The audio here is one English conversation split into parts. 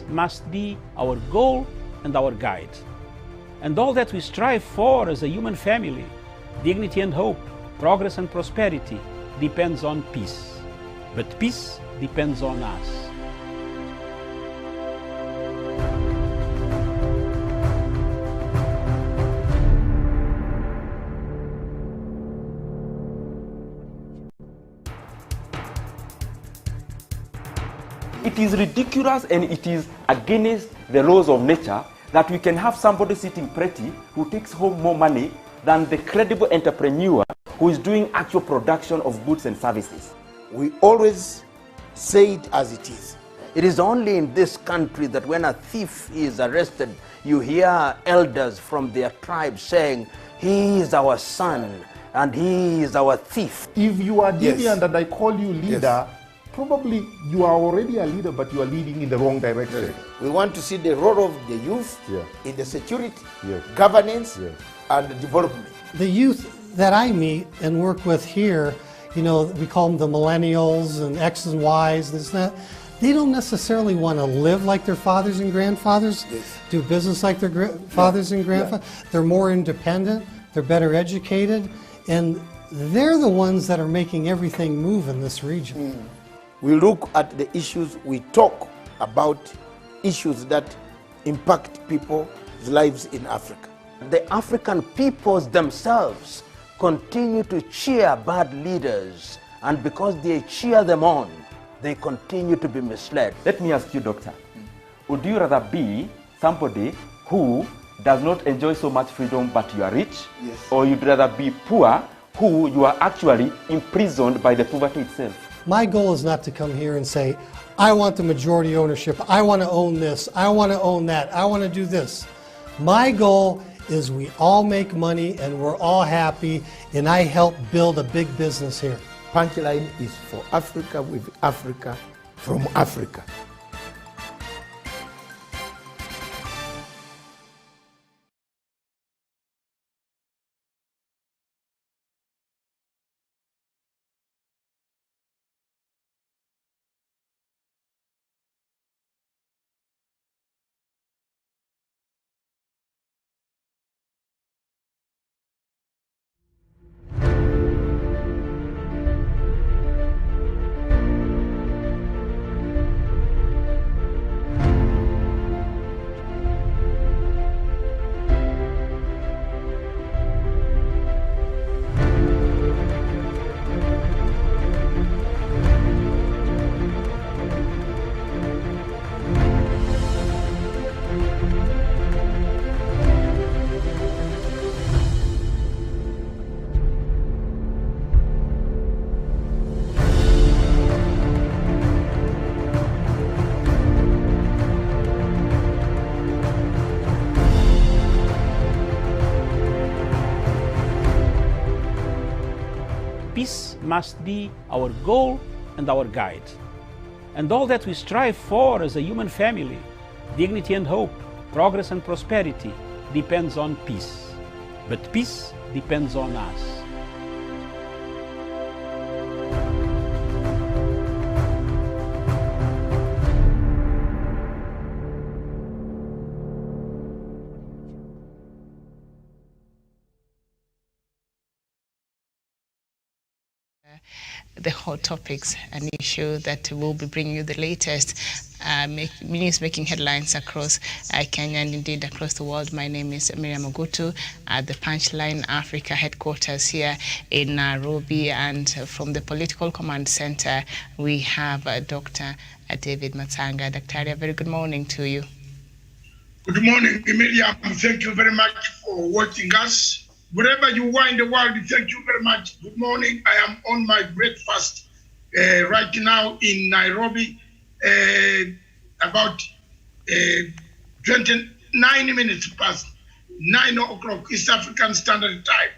must be our goal and our guide. And all that we strive for as a human family, dignity and hope, progress and prosperity, depends on peace. But peace depends on us. It is ridiculous and it is against the laws of nature that we can have somebody sitting pretty who takes home more money than the credible entrepreneur who is doing actual production of goods and services. We always say it as it is. It is only in this country that when a thief is arrested, you hear elders from their tribe saying, "He is our son and he is our thief." If you are deviant Yes. and I call you leader, Yes. probably you are already a leader, but you are leading in the wrong direction. We want to see the role of the youth Yeah. in the security, Yes. governance, Yes. and development. The youth that I meet and work with here, you know, we call them the millennials and X's and Y's, this and that. They don't necessarily want to live like their fathers and grandfathers, Yes. do business like their fathers and grandfathers. They're more independent, they're better educated, and they're the ones that are making everything move in this region. We look at the issues, we talk about issues that impact people's lives in Africa. The African peoples themselves continue to cheer bad leaders, and because they cheer them on, they continue to be misled. Let me ask you, doctor, would you rather be somebody who does not enjoy so much freedom but you are rich? Yes. Or you'd rather be poor who you are actually imprisoned by the poverty itself? My goal is not to come here and say, I want the majority ownership, I want to own this, I want to own that, I want to do this. My goal is we all make money and we're all happy, and I help build a big business here. Punchline is for Africa, with Africa, from Africa. Peace must be our goal and our guide. And all that we strive for as a human family, dignity and hope, progress and prosperity, depends on peace. But peace depends on us. The hot topics, an issue that will be bringing you the latest news making headlines across Kenya and indeed across the world. My name is Miriam Ogutu at the Punchline Africa headquarters here in Nairobi, and from the Political Command Center we have Dr. David Matanga. Dr. A very good morning to you. Good morning, Miriam. Thank you very much for watching us. Wherever you are in the world, thank you very much. Good morning. I am on my breakfast right now in Nairobi, about 29 minutes past 9 o'clock East African Standard Time.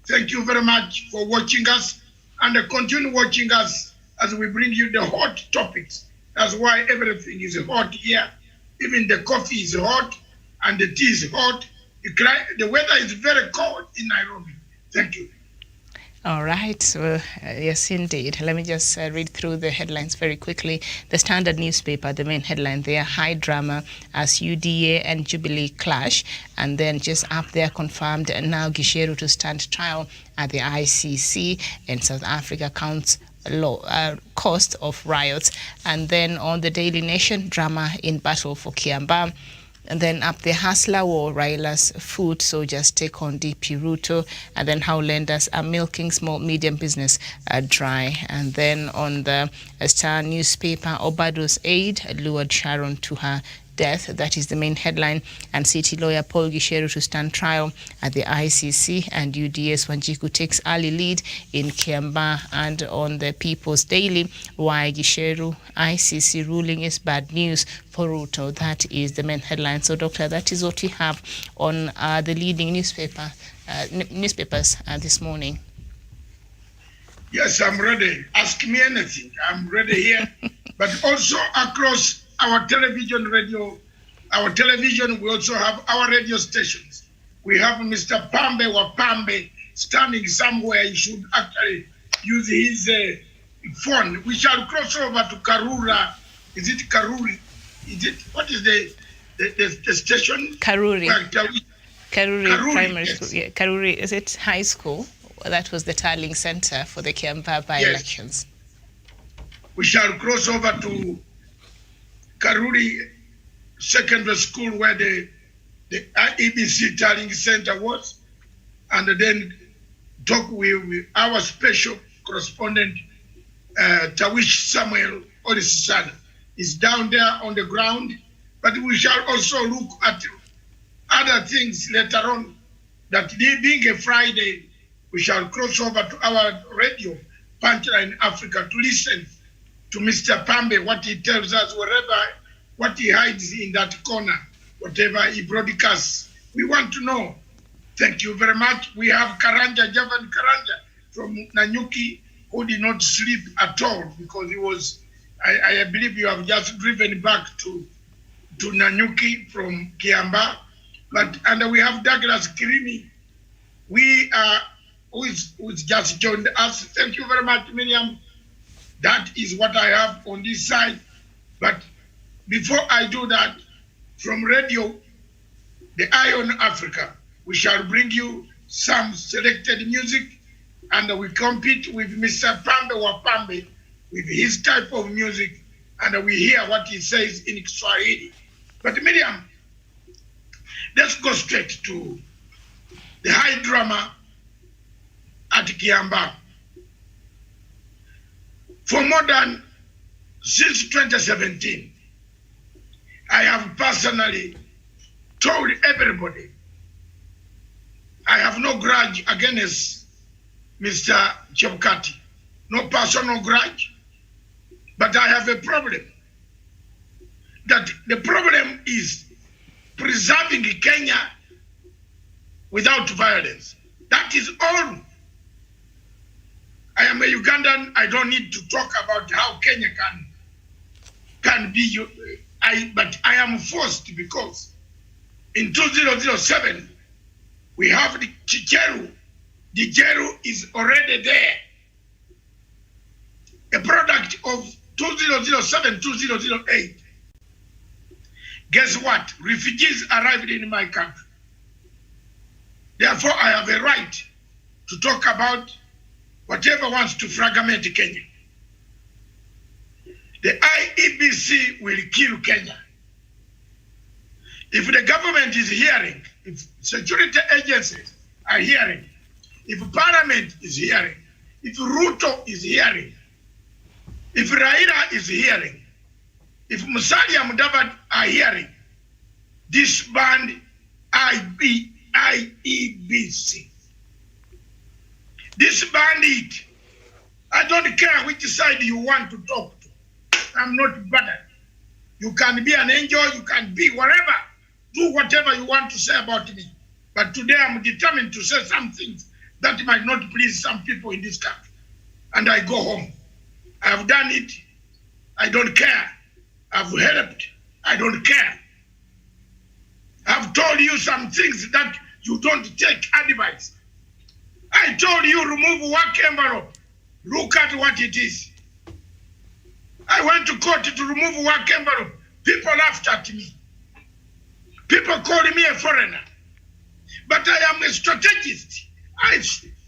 Thank you very much for watching us, and continue watching us as we bring you the hot topics. That's why everything is hot here. Even the coffee is hot and the tea is hot. The weather is very cold in Nairobi. Thank you. All right. So, yes, indeed. Let me just read through the headlines very quickly. The Standard newspaper, the main headline there, high drama as UDA and Jubilee clash. And then just up there, confirmed now Gicheru to stand trial at the ICC, and South Africa counts cost of riots. And then on the Daily Nation, drama in battle for Kiambaa. And then up the Hustler War, Raila's food soldiers take on DP Ruto, and then how lenders are milking small medium business dry. And then on the Star newspaper, Obado's aide lured Sharon to her death. That is the main headline. And city lawyer Paul Gicheru to stand trial at the ICC, and UDS Wanjiku takes early lead in Kiambaa. And on the People's Daily, why Gicheru ICC ruling is bad news for Ruto. That is the main headline. So, Doctor, that is what we have on the leading newspapers this morning. Yes, I'm ready. Ask me anything. I'm ready here. But also across our television, radio, our television, we also have our radio stations. We have Mr. Pambe Wapambe standing somewhere. He should actually use his phone. We shall cross over to Karura. Is it Karuri? Is it, what is the station? Karuri. Karuri Primary yes. School. Yeah, Karuri, is it high school? That was the tallying center for the Kiambaa by-elections. Yes. We shall cross over to Karuri Secondary School, where the EBC tallying center was, and then talk with our special correspondent, Tawish Samuel Orisada. Is down there on the ground, but we shall also look at other things later on. That being a Friday, we shall cross over to our radio, Punchline Africa, to listen to Mr. Pambe, what he tells us, what he hides in that corner, whatever he broadcasts. We want to know. Thank you very much. We have Karanja, Javan Karanja from Nanyuki, who did not sleep at all because he was, I believe you have just driven back to Nanyuki from Kiambaa. And we have Douglas Kirimi, who's just joined us. Thank you very much, Miriam. That is what I have on this side. But before I do that, from radio, the Eye on Africa, we shall bring you some selected music, and we compete with Mr. Pambe Wapambe with his type of music, and we hear what he says in Swahili. But Miriam, let's go straight to the high drama at Kiambaa. For more than since 2017, I have personally told everybody I have no grudge against Mr. Chebukati, no personal grudge, but I have a problem. That the problem is preserving Kenya without violence. That is all. I am a Ugandan. I don't need to talk about how Kenya can be. But I am forced because in 2007 we have the Gicheru. The Gicheru is already there. A product of 2007-2008. Guess what? Refugees arrived in my country. Therefore, I have a right to talk about whatever wants to fragment Kenya. The IEBC will kill Kenya. If the government is hearing, if security agencies are hearing, if Parliament is hearing, if Ruto is hearing, if Raila is hearing, if Musalia Mudavadi are hearing, disband IEBC. Disband it. I don't care which side you want to talk to. I'm not bothered. You can be an angel, you can be whatever. Do whatever you want to say about me. But today I'm determined to say some things that might not please some people in this country. And I go home. I have done it. I don't care. I've helped. I don't care. I've told you some things that you don't take advice. I I told you remove work envelope. Look at what it is. I went to court to remove work envelope. People laughed at me. People called me a foreigner. But I am a strategist.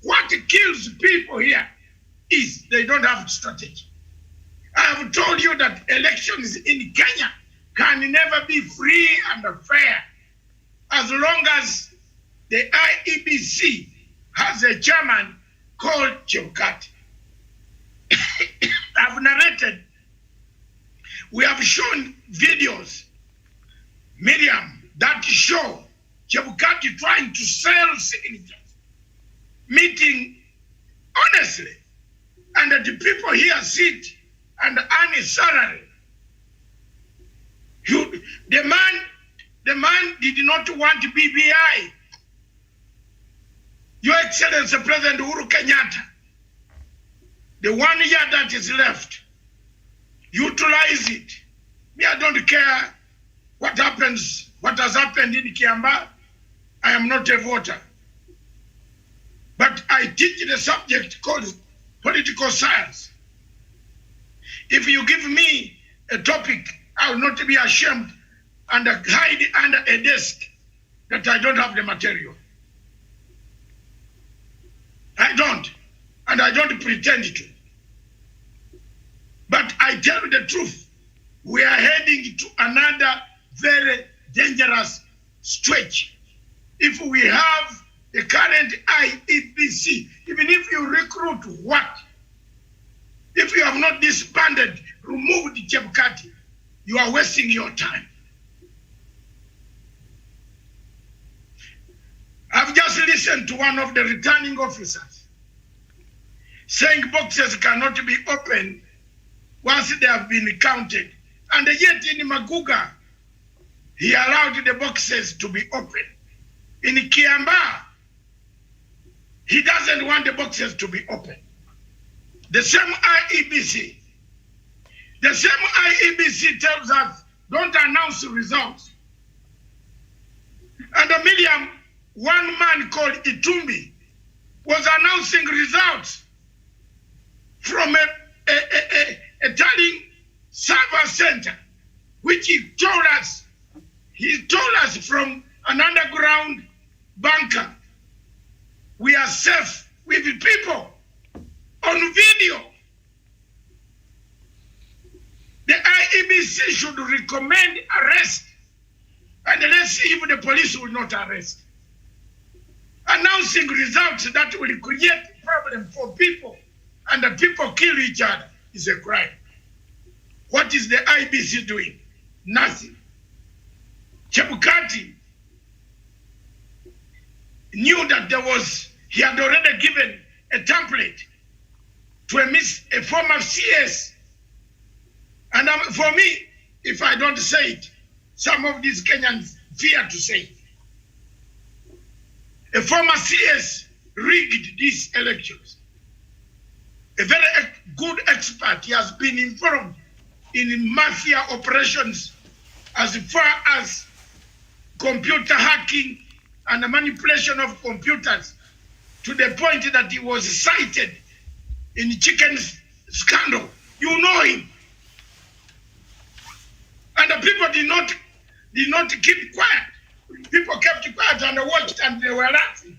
What kills people here is they don't have strategy. I have told you that elections in Kenya can never be free and fair as long as the IEBC has a chairman called Chebukati. I've narrated, we have shown videos, Miriam, that show Chebukati trying to sell signatures, meeting honestly, and that the people here sit and earn a salary. The man did not want BBI. Your Excellency President Uhuru Kenyatta, the 1 year that is left, utilize it. Me, I don't care what happens, what has happened in Kiambaa. I am not a voter. But I teach the subject called political science. If you give me a topic, I will not be ashamed and hide under a desk that I don't have the material. I don't, and I don't pretend to. But I tell you the truth, we are heading to another very dangerous stretch. If we have the current IEBC, even if you recruit what? If you have not disbanded, removed Chebukati, you are wasting your time. I've just listened to one of the returning officers saying boxes cannot be opened once they have been counted. And yet in Maguga, he allowed the boxes to be opened. In Kiambaa, he doesn't want the boxes to be opened. The same IEBC. The same IEBC tells us, don't announce the results. And a medium, one man called Itumbi was announcing results from a tallying server center, which he told us from an underground bunker. We are safe with the people on video. The IEBC should recommend arrest, and let's see if the police will not arrest. Announcing results that will create problem for people, and the people kill each other is a crime. What is the IEBC doing? Nothing. Chebukati knew that he had already given a template to a former CS. And for me, if I don't say it, some of these Kenyans fear to say it. A former CS rigged these elections. A very good expert. He has been involved in mafia operations as far as computer hacking and the manipulation of computers, to the point that he was cited in the chicken scandal. You know him. And the people did not keep quiet. People kept quiet and watched, and they were laughing.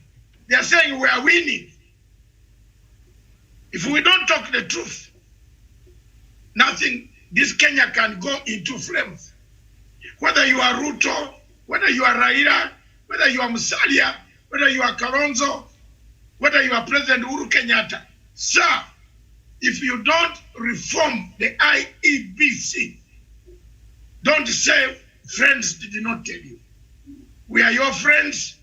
They are saying we are winning. If we don't talk the truth, nothing, this Kenya can go into flames. Whether you are Ruto, whether you are Raila, whether you are Musalia, whether you are Kalonzo, whether you are President Uhuru Kenyatta. Sir, if you don't reform the IEBC, don't say friends did not tell you. We are your friends.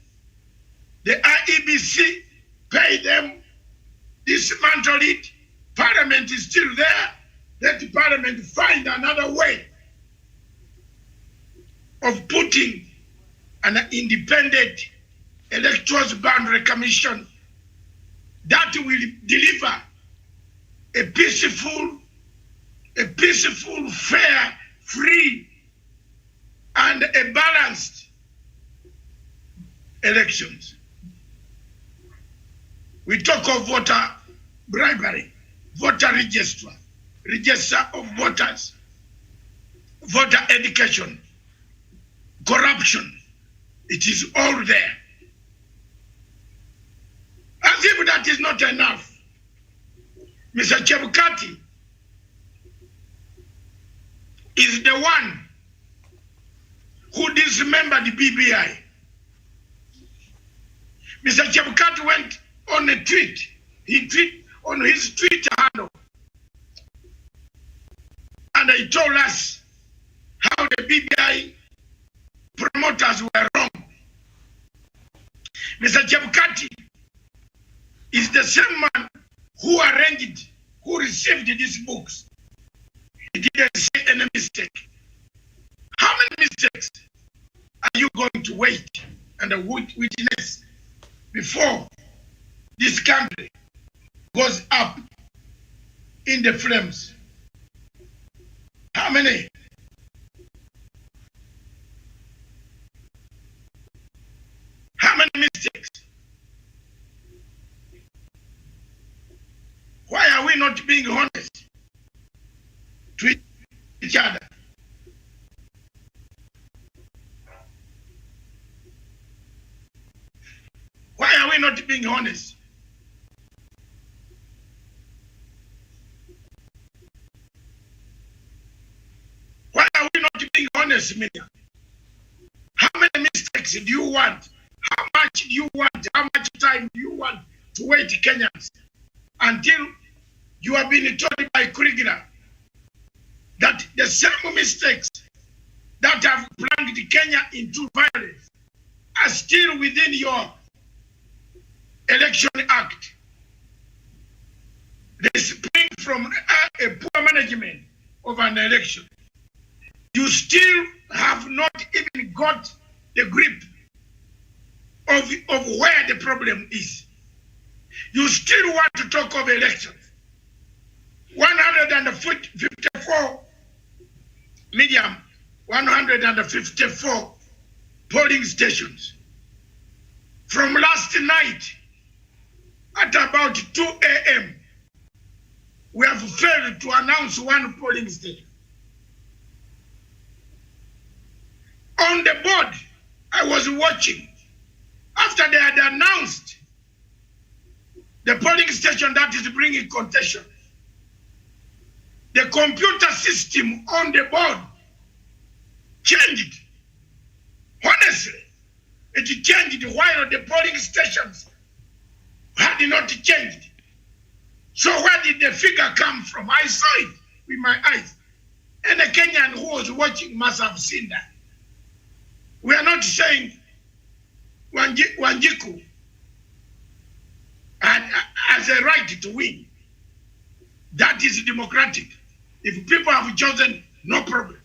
The IEBC, pay them, dismantle it. Parliament is still there. Let the Parliament find another way of putting an independent electoral boundary commission that will deliver a peaceful, fair, free, and a balanced elections. We talk of voter bribery, voter register of voters, voter education, corruption. It is all there. As if that is not enough, Mr. Chebukati is the one who dismembered the BBI. Mr. Chebukati went on a tweet. He tweeted on his Twitter handle, and he told us how the BBI promoters were wrong. Mr. Chebukati is the same man who arranged, who received these books. He didn't say any mistake. How many mistakes are you going to wait and witness before this country goes up in the flames? How many? How many mistakes? Why are we not being honest to each other? Why are we not being honest? Why are we not being honest, Miriam? How many mistakes do you want? How much do you want? How much time do you want to wait, Kenyans, until you have been told by Kurigina that the same mistakes that have plunged Kenya into violence are still within your Election Act? They spring from a poor management of an election. You still have not even got the grip of where the problem is. You still want to talk of elections. 154 medium, 154 polling stations. From last night, at about 2 a.m., we have failed to announce one polling station. On the board, I was watching. After they had announced the polling station that is bringing contention, the computer system on the board changed. Honestly, it changed while the polling stations had not changed. So where did the figure come from? I saw it with my eyes. And a Kenyan who was watching must have seen that. We are not saying Wanjiku has a right to win. That is democratic. If people have chosen, no problem.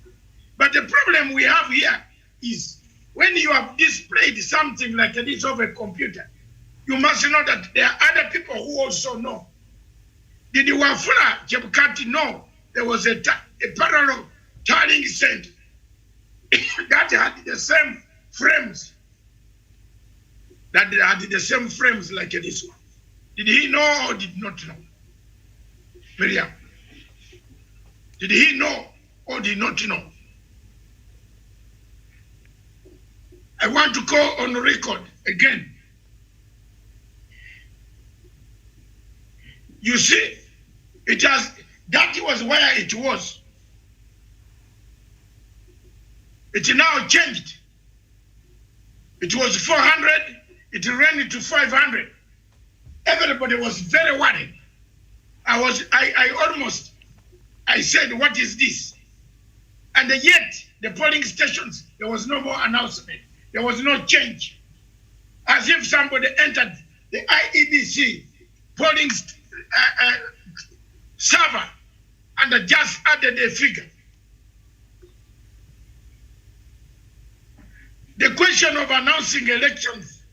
But the problem we have here is when you have displayed something like this over a computer, you must know that there are other people who also know. Did Wafula Chebukati know there was a parallel tallying center that had the same frames, like this one? Did he know or did not know? Miriam, did he know or did not know? I want to go on record again. You see, that was where it was. It now changed. It was 400, it ran to 500. Everybody was very worried. I said, what is this? And yet, the polling stations, there was no more announcement. There was no change. As if somebody entered the IEBC polling server and just added a figure. The question of announcing elections,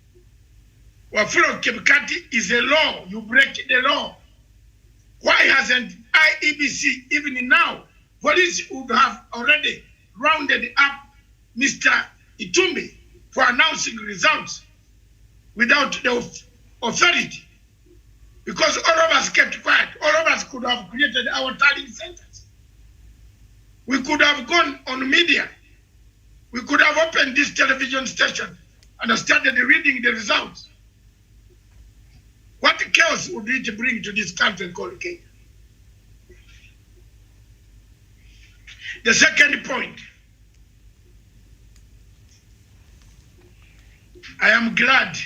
Wafula Chebukati, is a law. You break the law. Why hasn't IEBC, even now, police would have already rounded up Mr. Itumbi for announcing results without the authority Because all of us kept quiet. All of us could have created our tallying centers. We could have gone on media. We could have opened this television station and started reading the results. What chaos would it bring to this country called Kenya? The second point, I am glad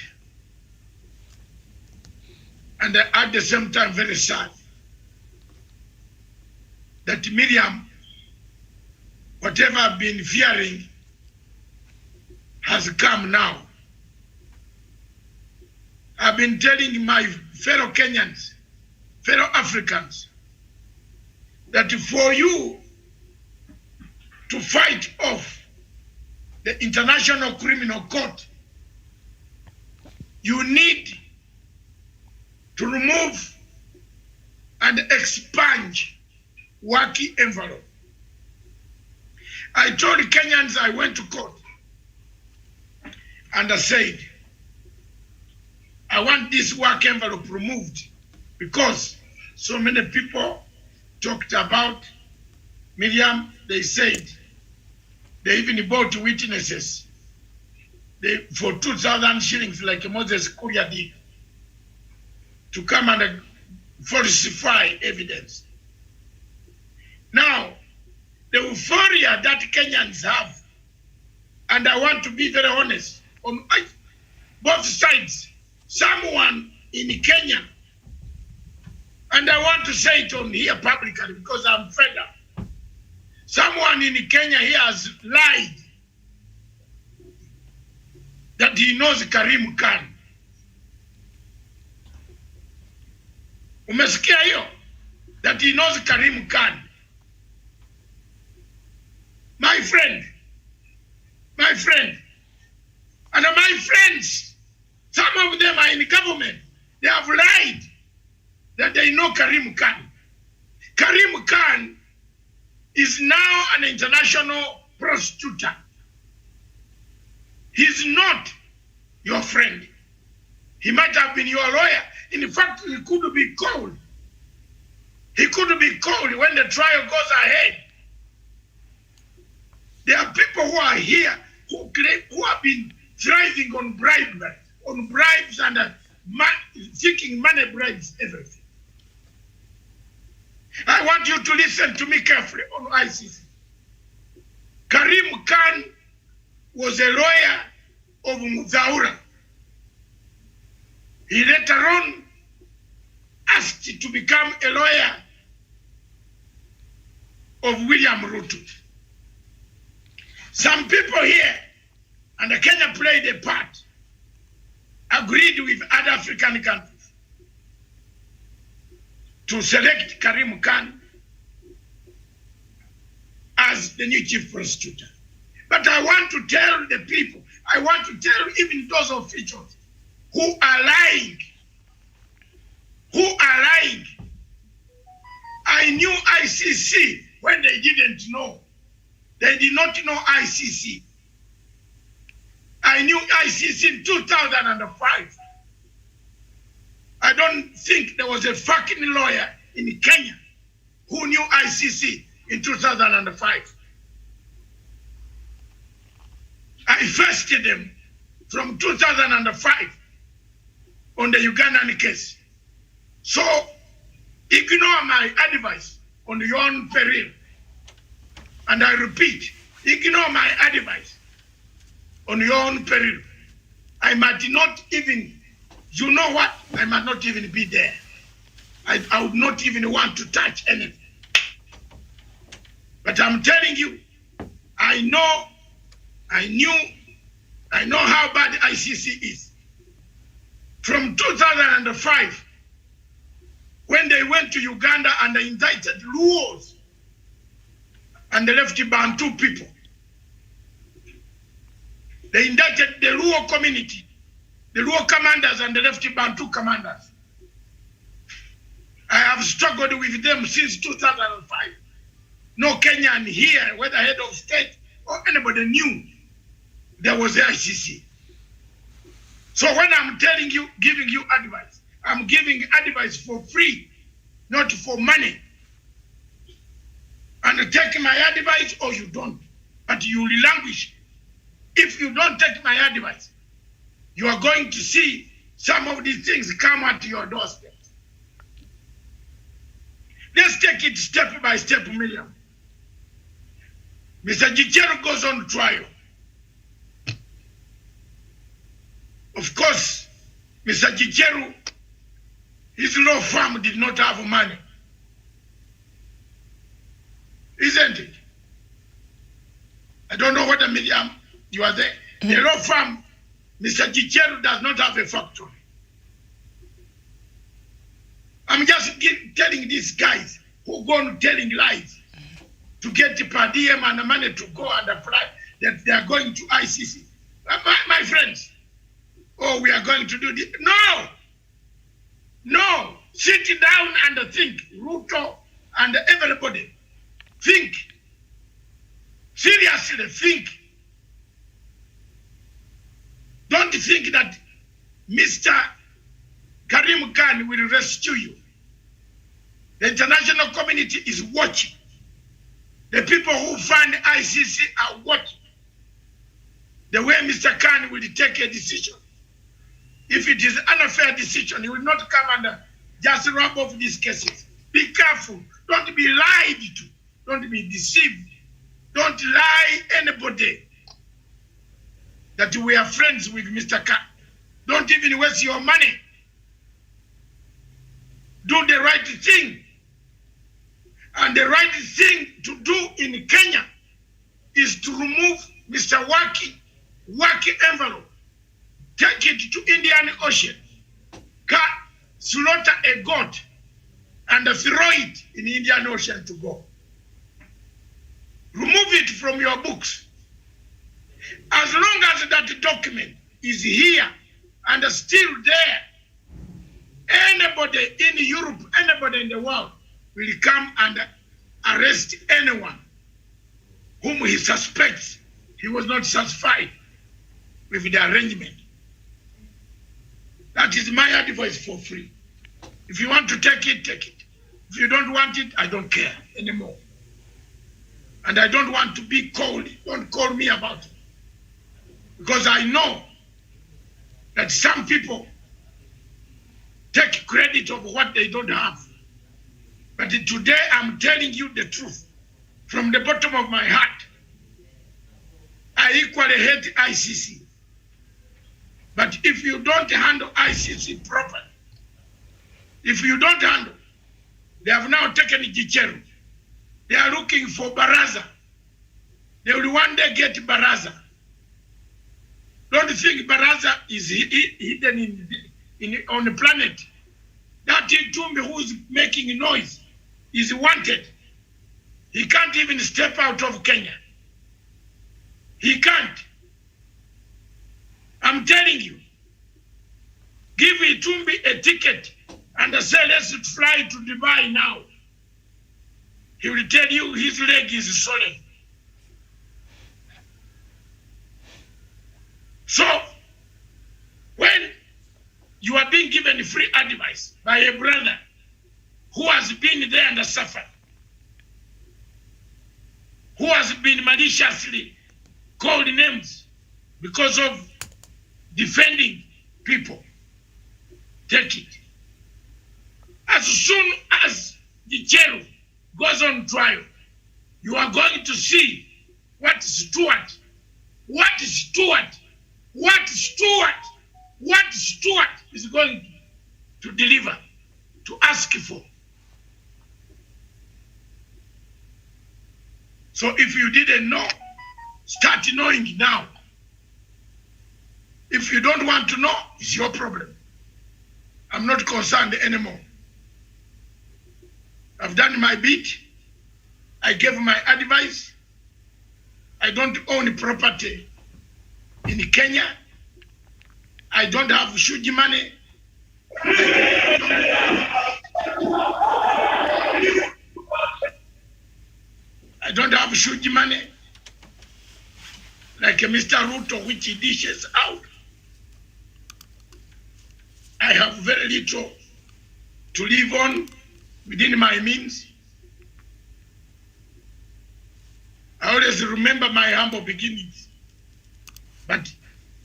and at the same time very sad that Miriam, whatever I've been fearing, has come now. I've been telling my fellow Kenyans, fellow Africans, that for you to fight off the International Criminal Court, you need to remove and expunge Waki envelope. I told Kenyans I went to court and I said, I want this work envelope removed because so many people talked about Miriam. They said they even bought witnesses for 2,000 shillings like Moses Kuria did to come and falsify evidence. Now, the euphoria that Kenyans have, and I want to be very honest, on both sides, someone in Kenya, and I want to say it on here publicly because I'm fed up. Someone in Kenya here has lied that he knows Karim Khan. Umesikia hiyo? That he knows Karim Khan. My friend, and my friends, some of them are in government. They have lied that they know Karim Khan. Karim Khan is now an international prostitute. He's not your friend. He might have been your lawyer. In fact, he could be called. He could be called when the trial goes ahead. There are people who are here who have been thriving on bribes and seeking money bribes, everything. I want you to listen to me carefully on ICC. Karim Khan was a lawyer of Muthaura. He later on asked to become a lawyer of William Ruto. Some people here, and Kenya played a part, agreed with other African countries to select Karim Khan as the new chief prosecutor. But I want to tell the people, I want to tell even those officials who are lying, I knew ICC when they didn't know. They did not know ICC. I knew ICC in 2005. I don't think there was a fucking lawyer in Kenya who knew ICC in 2005. I fasted them from 2005 on the Ugandan case. So ignore my advice on your own peril. And I repeat, ignore my advice on your own peril. I might not even, you know what? I might not even be there. I would not even want to touch anything. But I'm telling you, I know how bad ICC is. From 2005, when they went to Uganda and they indicted Luos and they left Bantu people. They indicted the Luo community, the Luo commanders and the left Bantu commanders. I have struggled with them since 2005. No Kenyan here, whether head of state or anybody knew there was the ICC. So when I'm telling you, giving you advice, I'm giving advice for free, not for money. And take my advice or you don't, but you will languish. If you don't take my advice, you are going to see some of these things come at your doorstep. Let's take it step by step, Miriam. Mr. Gicheru goes on trial. Of course, Mr. Gicheru, his law firm did not have money. Isn't it? I don't know whether Miriam, you are there. The law firm, Mr. Gicheru does not have a factory. I'm just telling these guys who go on telling lies to get the per diem and the money to go and apply that they are going to ICC. My friends, oh, we are going to do this. No! No! Sit down and think. Ruto and everybody. Think. Seriously, think. Don't think that Mr. Karim Khan will rescue you. The international community is watching. The people who fund ICC are watching. The way Mr. Khan will take a decision. If it is an unfair decision, he will not come and just rub off these cases. Be careful. Don't be lied to. Don't be deceived. Don't lie anybody that we are friends with Mr. Khan. Don't even waste your money. Do the right thing. And the right thing to do in Kenya is to remove Mr. Waki envelope. Take it to Indian Ocean. Slaughter a goat and throw it in Indian Ocean to go. Remove it from your books. As long as that document is here and still there, anybody in Europe, anybody in the world will come and arrest anyone whom he suspects he was not satisfied with the arrangement. That is my advice for free. If you want to take it, take it. If you don't want it, I don't care anymore. And I don't want to be called. Don't call me about it. Because I know that some people take credit of what they don't have. But today I'm telling you the truth. From the bottom of my heart, I equally hate ICC. But if you don't handle ICC properly, if you don't handle, they have now taken Gicheru. They are looking for Baraza. They will one day get Baraza. Don't think Baraza is hidden on the planet. That Itumbi who is making noise is wanted. He can't even step out of Kenya. He can't. I'm telling you. Give Itumbi a ticket and say, let's fly to Dubai now. He will tell you his leg is swollen. So, when you are being given free advice by a brother who has been there and suffered, who has been maliciously called names because of defending people, take it. As soon as the jail goes on trial, you are going to see what Stuart is going to deliver, to ask for. So if you didn't know, start knowing now. If you don't want to know, it's your problem. I'm not concerned anymore. I've done my bit. I gave my advice. I don't own property in Kenya. I don't have huge money. I don't have huge money like Mr. Ruto, which he dishes out. I I have very little to live on within my means. I always remember my humble beginnings. But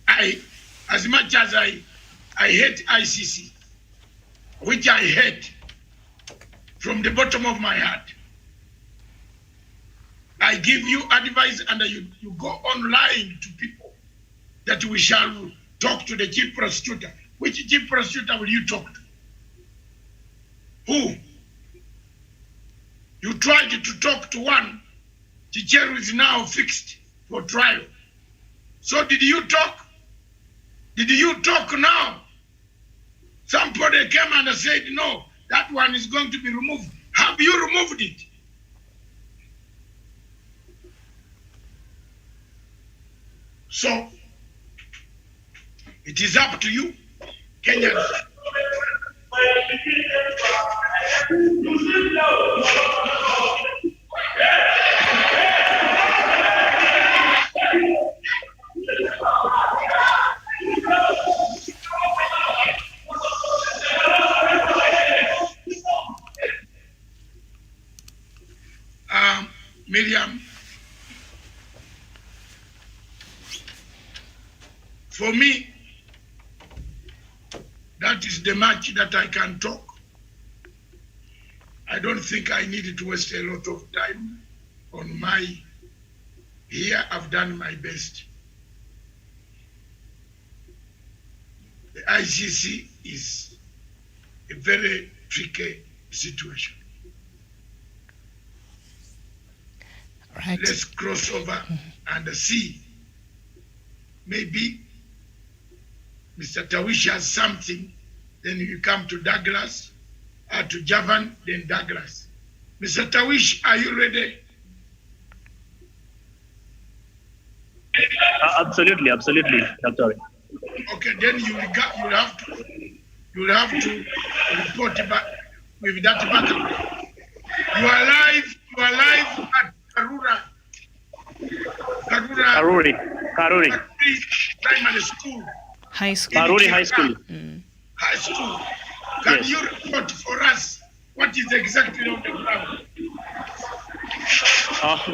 as much as I hate ICC, which I hate from the bottom of my heart, I give you advice and you go on lying to people that we shall talk to the chief prosecutor. Which chief prosecutor will you talk to? Who? You tried to talk to one. Chicheru is now fixed for trial. So did you talk? Did you talk now? Somebody came and said, no, that one is going to be removed. Have you removed it? So, it is up to you, Kenyans. Miriam, for me, that is the much that I can talk. I don't think I needed to waste a lot of time on my, here I've done my best. The ICC is a very tricky situation. Right. Let's cross over and see. Maybe Mr. Tawish has something, then you come to Douglas, to Javan, then Douglas. Mr. Tawish, are you ready? Absolutely, Dr. Okay, then you'll have to report back with that battle. You are live at Karuri Primary School. High school. Karuri High School. High school. Can you report for us what is exactly on the ground?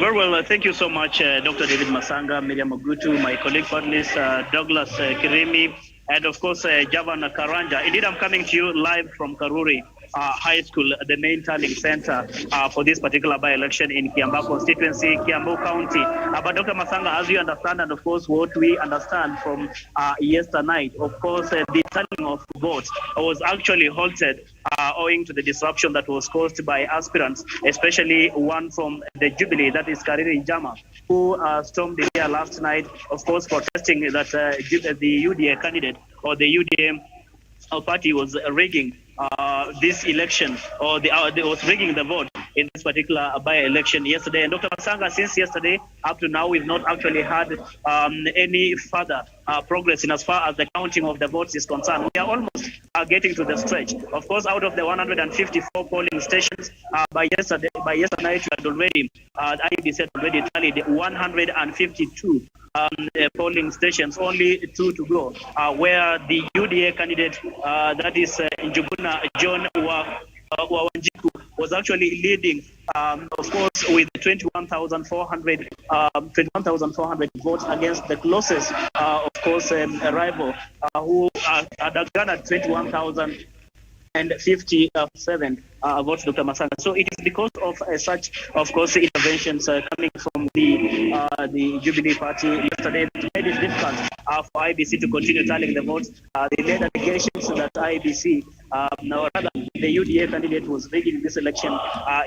Very well, thank you so much, Dr. David Masanga, Miriam Ogutu, my colleague panelist, Douglas Kirimi, and of course, Javan Karanja. Indeed, I'm coming to you live from Karuri High School, the main tallying center for this particular by-election in Kiambaa constituency, Kiambaa County. But Dr. Masanga, as you understand, and of course what we understand from yesterday night, of course the tallying of votes was actually halted owing to the disruption that was caused by aspirants, especially one from the Jubilee, that is Kariri Jama, who stormed in here last night, of course protesting that the UDA candidate or the UDA party was rigging this election, or they was rigging the vote in this particular by-election yesterday. And Dr. Masanga, since yesterday up to now, we've not actually had any further progress in as far as the counting of the votes is concerned. We are almost getting to the stretch. Of course, out of the 154 polling stations, by yesterday night, we had already, IEBC had already tallied 152 polling stations, only 2 to go, where the UDA candidate, that is Njuguna John Wanjiku, was actually leading, of course, with 21,400 votes against the closest, of course, rival, who had garnered 21,057 votes, Dr. Masanga. So it is because of such, of course, interventions coming from the Jubilee Party yesterday that made it difficult for IBC to continue tallying the votes. They made allegations that IBC, or rather, the UDA candidate was rigging this election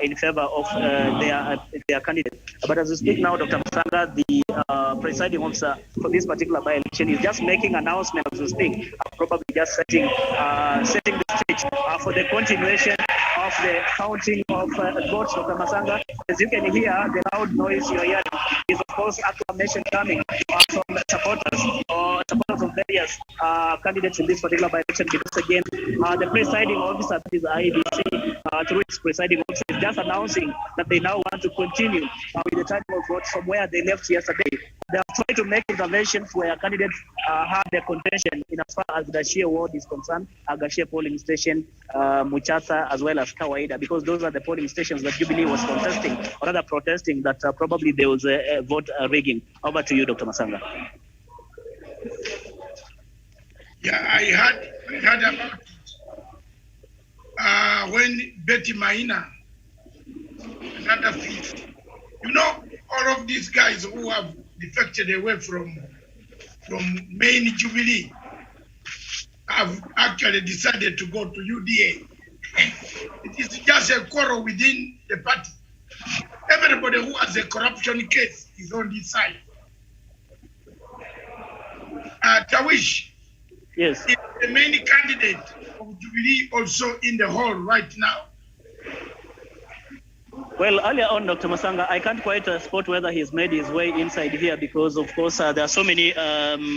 in favor of their candidate. But as we speak now, Dr. Masanga, the presiding officer for this particular by-election, is just making announcement as we speak, probably just setting the stage for the continuation of the counting of votes, Dr. Masanga. As you can hear, the loud noise you're hearing is, of course, acclamation coming from supporters or supporters of various candidates in this particular by-election, because again, the presiding officer, that is IEBC, through its presiding officer, is just announcing that they now want to continue with the time of vote from where they left yesterday. They are trying to make interventions where candidates have their contention in as far as Gashie ward is concerned, Gashie polling station, Muchasa, as well as Kawaida, because those are the polling stations that Jubilee was contesting, or rather protesting that probably there was a vote rigging. Over to you, Dr. Masanga. Yeah, I heard about it. When Betty Maina, another thief, you know, all of these guys who have defected away from main Jubilee have actually decided to go to UDA. It is just a quarrel within the party. Everybody who has a corruption case is on this side. Tawish, yes, is the main candidate of Jubilee also in the hall right now? Well, earlier on, Dr. Masanga, I can't quite spot whether he's made his way inside here because, of course, there are so many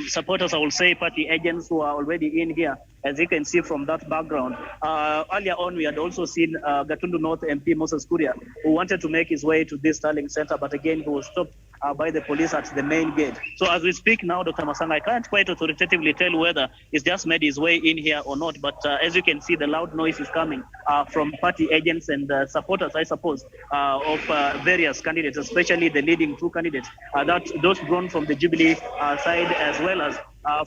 supporters, I will say, party agents who are already in here, as you can see from that background. Earlier on, we had also seen Gatundu North MP Moses Kuria, who wanted to make his way to this Starling Center, but again, he was stopped by the police at the main gate. So as we speak now, Dr. Masanga, I can't quite authoritatively tell whether he's just made his way in here or not, but as you can see, the loud noise is coming from party agents and supporters, I suppose, of various candidates, especially the leading two candidates, those drawn from the Jubilee side as well as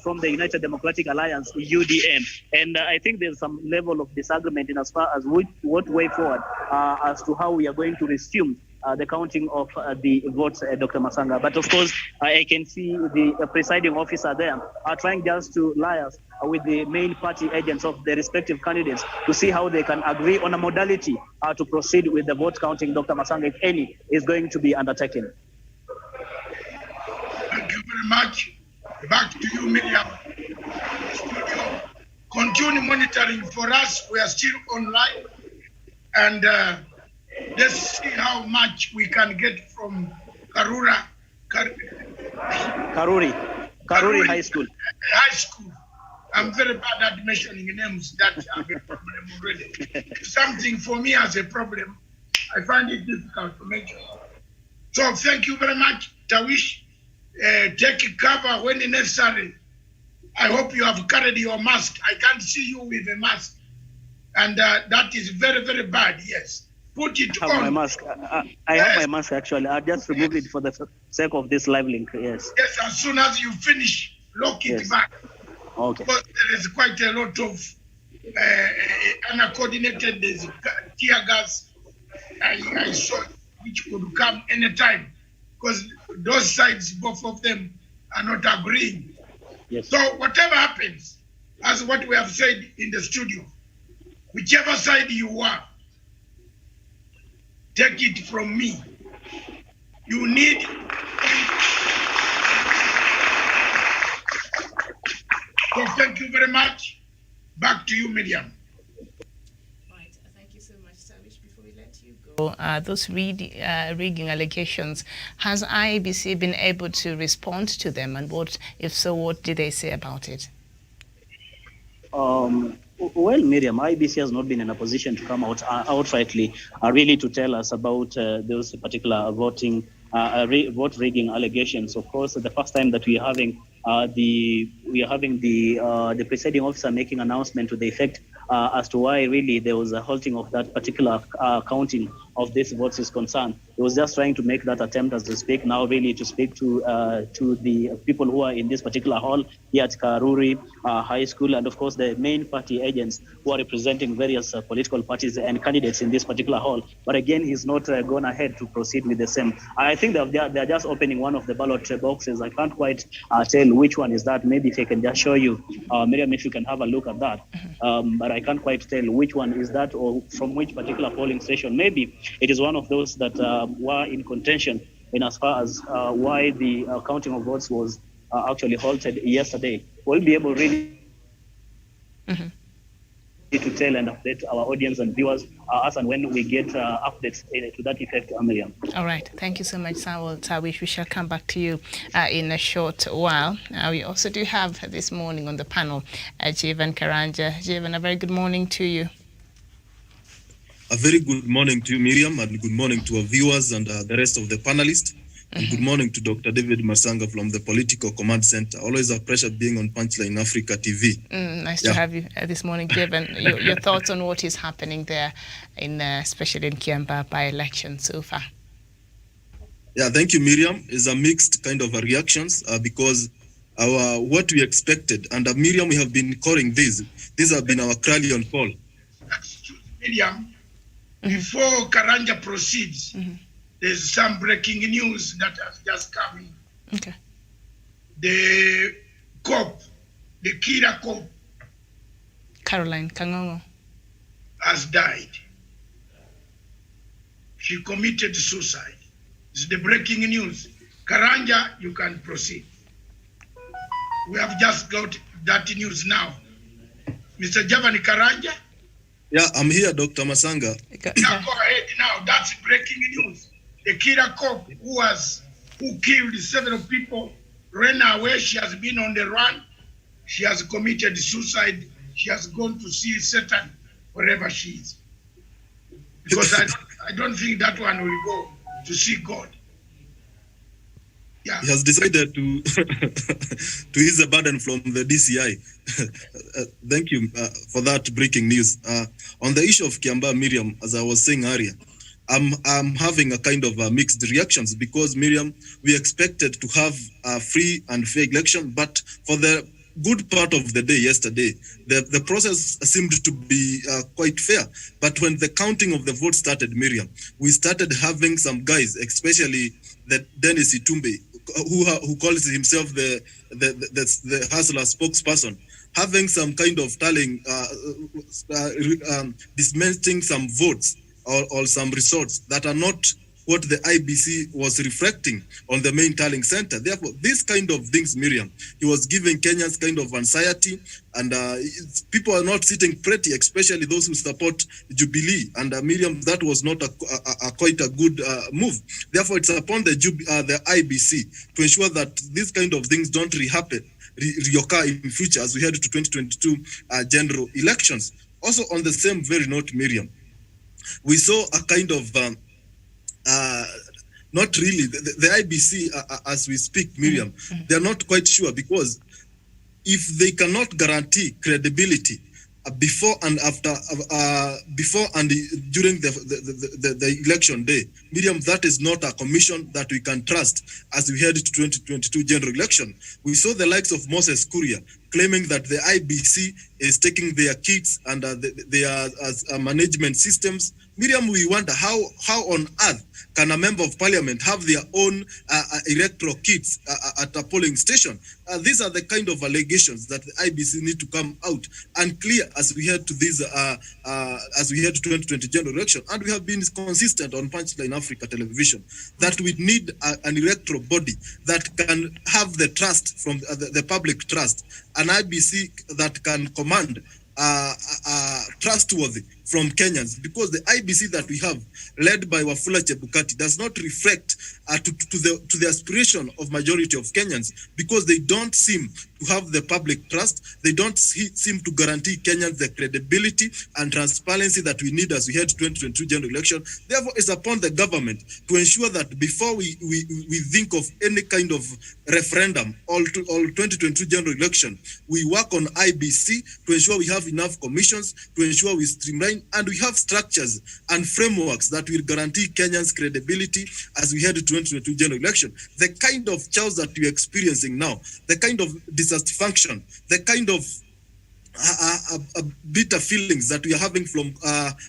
from the United Democratic Alliance, UDM. And I think there's some level of disagreement in as far as what way forward as to how we are going to resume the counting of the votes, Dr. Masanga. But of course, I can see the presiding officer there trying just to liaise with the main party agents of the respective candidates to see how they can agree on a modality to proceed with the vote counting, Dr. Masanga, if any, is going to be undertaken. Thank you very much. Back to you, Miriam. Studio. Continue monitoring for us. We are still online. And let's see how much we can get from Karuri High School. High School. I'm very bad at mentioning names that have a problem already. Something for me as a problem, I find it difficult to mention. So thank you very much, Tawish. Take cover when necessary. I hope you have carried your mask. I can't see you with a mask. And that is very, very bad, yes. Put it on. My mask. I have my mask, actually. I just removed it for the sake of this live link, yes. Yes, as soon as you finish, lock it back. Okay. Because there is quite a lot of uncoordinated tear gas I saw, which could come anytime. Because those sides, both of them, are not agreeing. Yes. So whatever happens, as what we have said in the studio, whichever side you are, take it from me. You need. So thank you very much. Back to you, Miriam. Right. Thank you so much, Tawish. Before we let you go, those rigging allegations, has IEBC been able to respond to them? And what, if so, what did they say about it? Well, Miriam, IEBC has not been in a position to come out outrightly, really to tell us about those particular vote rigging allegations. Of course, the first time that we are having the presiding officer making announcement to the effect as to why really there was a halting of that particular counting of these votes is concerned. He was just trying to make that attempt as we speak now, really to speak to the people who are in this particular hall here at Karuri High School, and of course the main party agents who are representing various political parties and candidates in this particular hall. But again, he's not gone ahead to proceed with the same. I think they're just opening one of the ballot boxes. I can't quite tell which one is that. Maybe if I can just show you, Miriam, if you can have a look at that. But I can't quite tell which one is that or from which particular polling station. Maybe it is one of those that were in contention in as far as why the counting of votes was actually halted yesterday. We'll be able really to tell and update our audience and viewers as and when we get updates to that effect, Miriam. All right. Thank you so much, Samuel Tawish. We shall come back to you in a short while. We also do have this morning on the panel Javan Karanja. Javan, a very good morning to you. A very good morning to you, Miriam, and good morning to our viewers and the rest of the panelists. And good morning to Dr. David Masanga from the Political Command Center. Always a pleasure being on Punchline Africa TV. Nice to have you this morning, Javan. Your thoughts on what is happening there, especially in Kiambaa by-election so far? Yeah, thank you, Miriam. It's a mixed kind of reactions because what we expected, and Miriam, we have been calling these have been our rallying call. Excuse me, Miriam. Before Karanja proceeds, there's some breaking news that has just come in. Okay. The cop, the killer cop, Caroline Kangongo, has died. She committed suicide. It's the breaking news. Karanja, you can proceed. We have just got that news now. Mr. Javani Karanja? Yeah, I'm here, Dr. Masanga. Now go ahead now. That's breaking news. The killer cop who killed several people ran away. She has been on the run. She has committed suicide. She has gone to see Satan wherever she is. Because I don't think that one will go to see God. Yeah. He has decided to to ease the burden from the DCI. Thank you for that breaking news. On the issue of Kiambaa, Miriam, as I was saying earlier, I'm having a kind of mixed reactions because, Miriam, we expected to have a free and fair election, but for the good part of the day yesterday, the process seemed to be quite fair. But when the counting of the votes started, Miriam, we started having some guys, especially the Dennis Itumbe, who calls himself the hustler spokesperson, having some kind of telling, dismantling some votes or some results that are not what the IBC was reflecting on the main tallying center. Therefore, these kind of things, Miriam, he was giving Kenyans kind of anxiety, and people are not sitting pretty, especially those who support Jubilee. And Miriam, that was not quite a good move. Therefore, it's upon the IBC to ensure that these kind of things don't reoccur in future as we head to 2022 general elections. Also, on the same very note, Miriam, we saw a kind of not really. The IBC, as we speak, Miriam, they're not quite sure, because if they cannot guarantee credibility before and after, before and during the election day, Miriam, that is not a commission that we can trust as we head to 2022 general election. We saw the likes of Moses Kuria claiming that the IBC is taking their kits and their management systems. Miriam, we wonder how on earth can a member of parliament have their own electoral kits at a polling station? These are the kind of allegations that the IBC need to come out and clear as we head to this, as we head to 2020 general election. And we have been consistent on Punchline Africa television that we need an electoral body that can have the trust from the public trust, an IBC that can command trustworthy from Kenyans, because the IBC that we have, led by Wafula Chebukati, does not reflect to the aspiration of majority of Kenyans, because they don't seem to have the public trust. They don't seem to guarantee Kenyans the credibility and transparency that we need as we head to 2022 general election. Therefore, it's upon the government to ensure that before we think of any kind of referendum or 2022 general election, we work on IBC to ensure we have enough commissions, to ensure we streamline, and we have structures and frameworks that will guarantee Kenyans credibility as we head to 2022 general election. The kind of chaos that we're experiencing now, the kind of dissatisfaction, the kind of bitter feelings that we are having from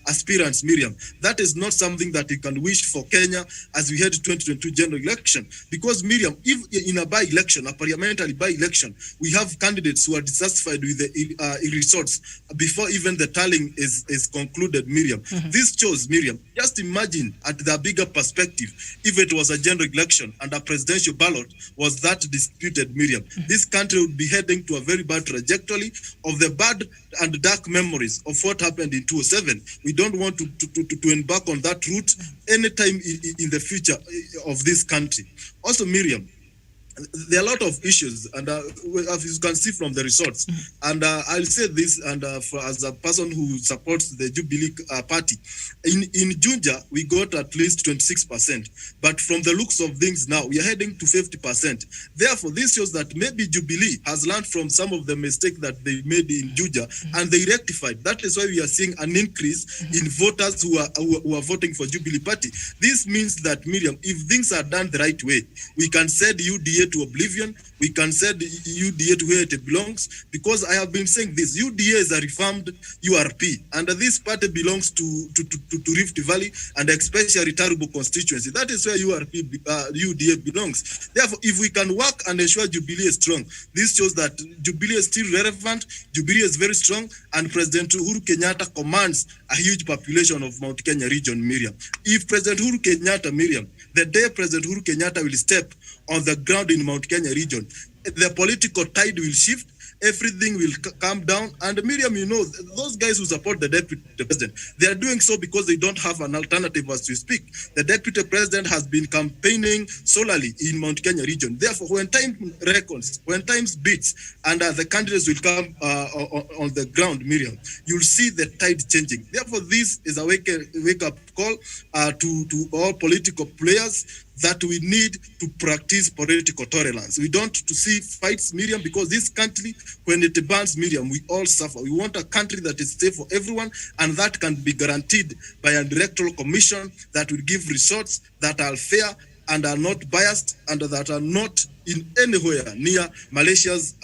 aspirants, Miriam. That is not something that you can wish for Kenya as we head to 2022 general election. Because, Miriam, if in a by-election, a parliamentary by-election, we have candidates who are dissatisfied with the results before even the tallying is concluded, Miriam. This shows, Miriam, just imagine at the bigger perspective, if it was a general election and a presidential ballot was that disputed, Miriam, this country would be heading to a very bad trajectory of the bad and dark memories of what happened in 2007. We don't want to embark on that route anytime in the future of this country. Also, Miriam, there are a lot of issues, and as you can see from the results, and I'll say this, and as a person who supports the Jubilee party, in Junja, we got at least 26%, but from the looks of things now, we are heading to 50%. Therefore, this shows that maybe Jubilee has learned from some of the mistakes that they made in Junja, and they rectified. That is why we are seeing an increase in voters who are voting for Jubilee party. This means that, Miriam, if things are done the right way, we can send UDA to oblivion, we can send UDA to where it belongs, because I have been saying this, UDA is a reformed URP, and this party belongs to Rift Valley, and especially Tarubo constituency. That is where UDA belongs. Therefore, if we can work and ensure Jubilee is strong, this shows that Jubilee is still relevant, Jubilee is very strong, and President Uhuru Kenyatta commands a huge population of Mount Kenya region, Miriam. If President Uhuru Kenyatta, Miriam, the day President Uhuru Kenyatta will step on the ground in Mount Kenya region, the political tide will shift, everything will calm down. And Miriam, you know, those guys who support the deputy president, they are doing so because they don't have an alternative as we speak. The deputy president has been campaigning solely in Mount Kenya region. Therefore, when time reckons, when times beats, and the candidates will come on the ground, Miriam, you'll see the tide changing. Therefore, this is a wake-up call to all political players that we need to practice political tolerance. We don't to see fights, Miriam, because this country, when it burns, Miriam, we all suffer. We want a country that is safe for everyone, and that can be guaranteed by an electoral commission that will give results that are fair and are not biased and that are not in anywhere near Malaysia's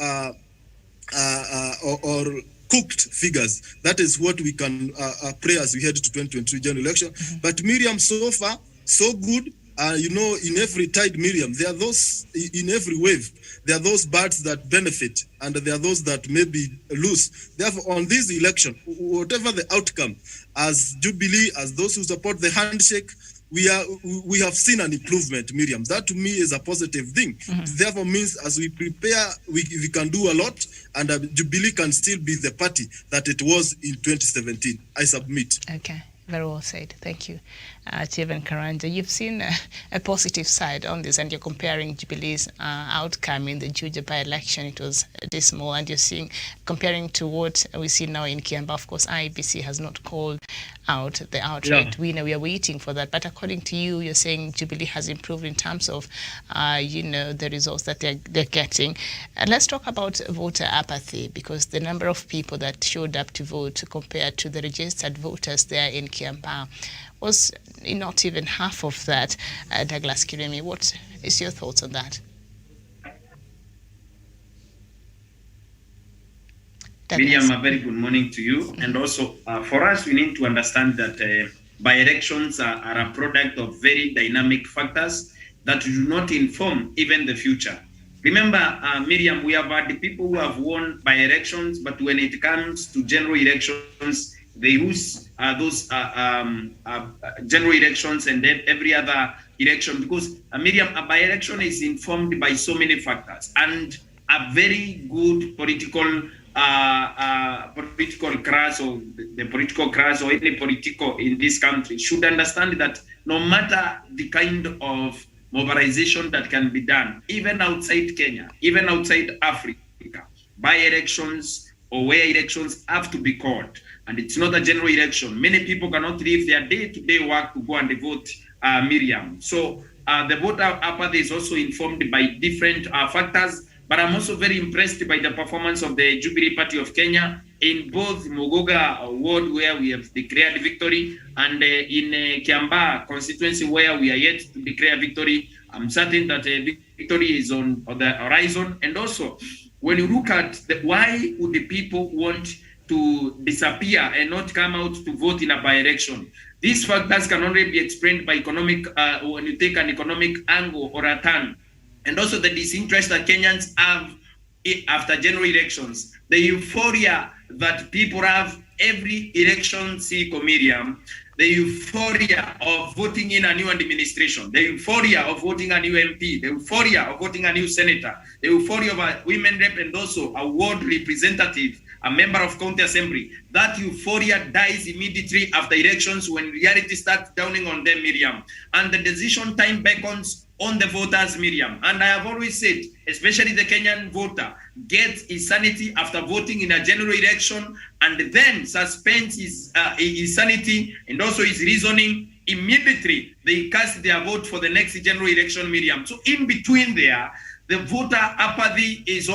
or cooked figures. That is what we can pray as we head to 2023 general election. But Miriam, so far, so good. You know, in every tide, Miriam, there are those, in every wave, there are those birds that benefit and there are those that maybe lose. Therefore, on this election, whatever the outcome, as Jubilee, as those who support the handshake, we have seen an improvement, Miriam. That to me is a positive thing. Therefore means as we prepare, we can do a lot, and Jubilee can still be the party that it was in 2017. I submit. Okay. Very well said. Thank you, Chairman Karanja. You've seen a positive side on this, and you're comparing Jubilee's outcome in the Juja by-election. It was dismal, and you're seeing, comparing to what we see now in Kiambaa. Of course, IEBC has not called out the outright winner. We are waiting for that. But according to you, you're saying Jubilee has improved in terms of, you know, the results that they're getting. And let's talk about voter apathy, because the number of people that showed up to vote compared to the registered voters there in Kiambaa was not even half of that. Douglas Kiremi, what is your thoughts on that? Miriam, a very good morning to you. And also, for us, we need to understand that by-elections are a product of very dynamic factors that do not inform even the future. Remember, Miriam, we have had the people who have won by-elections, but when it comes to general elections, they lose those general elections and every other election, because Miriam, a by-election is informed by so many factors, and a very good political class, or the political class, or any political in this country should understand that no matter the kind of mobilization that can be done, even outside Kenya, even outside Africa, by-elections or where elections have to be called. And it's not a general election. Many people cannot leave their day-to-day work to go and vote, Miriam. So the voter apathy is also informed by different factors, but I'm also very impressed by the performance of the Jubilee Party of Kenya in both Mogoga ward, where we have declared victory, and in Kiambaa constituency, where we are yet to declare victory. I'm certain that victory is on the horizon. And also, when you look at why would the people want to disappear and not come out to vote in a by-election. These factors can only be explained by economic, when you take an economic angle or a turn, and also the disinterest that Kenyans have after general elections, the euphoria that people have every election cycle, Miriam, the euphoria of voting in a new administration, the euphoria of voting a new MP, the euphoria of voting a new senator, the euphoria of a women rep and also a ward representative, a member of county assembly, that euphoria dies immediately after elections when reality starts dawning on them, Miriam. And the decision time beckons on the voters, Miriam. And I have always said, especially the Kenyan voter, gets his sanity after voting in a general election and then suspends his sanity and also his reasoning. Immediately, they cast their vote for the next general election, Miriam. So in between there, the voter apathy is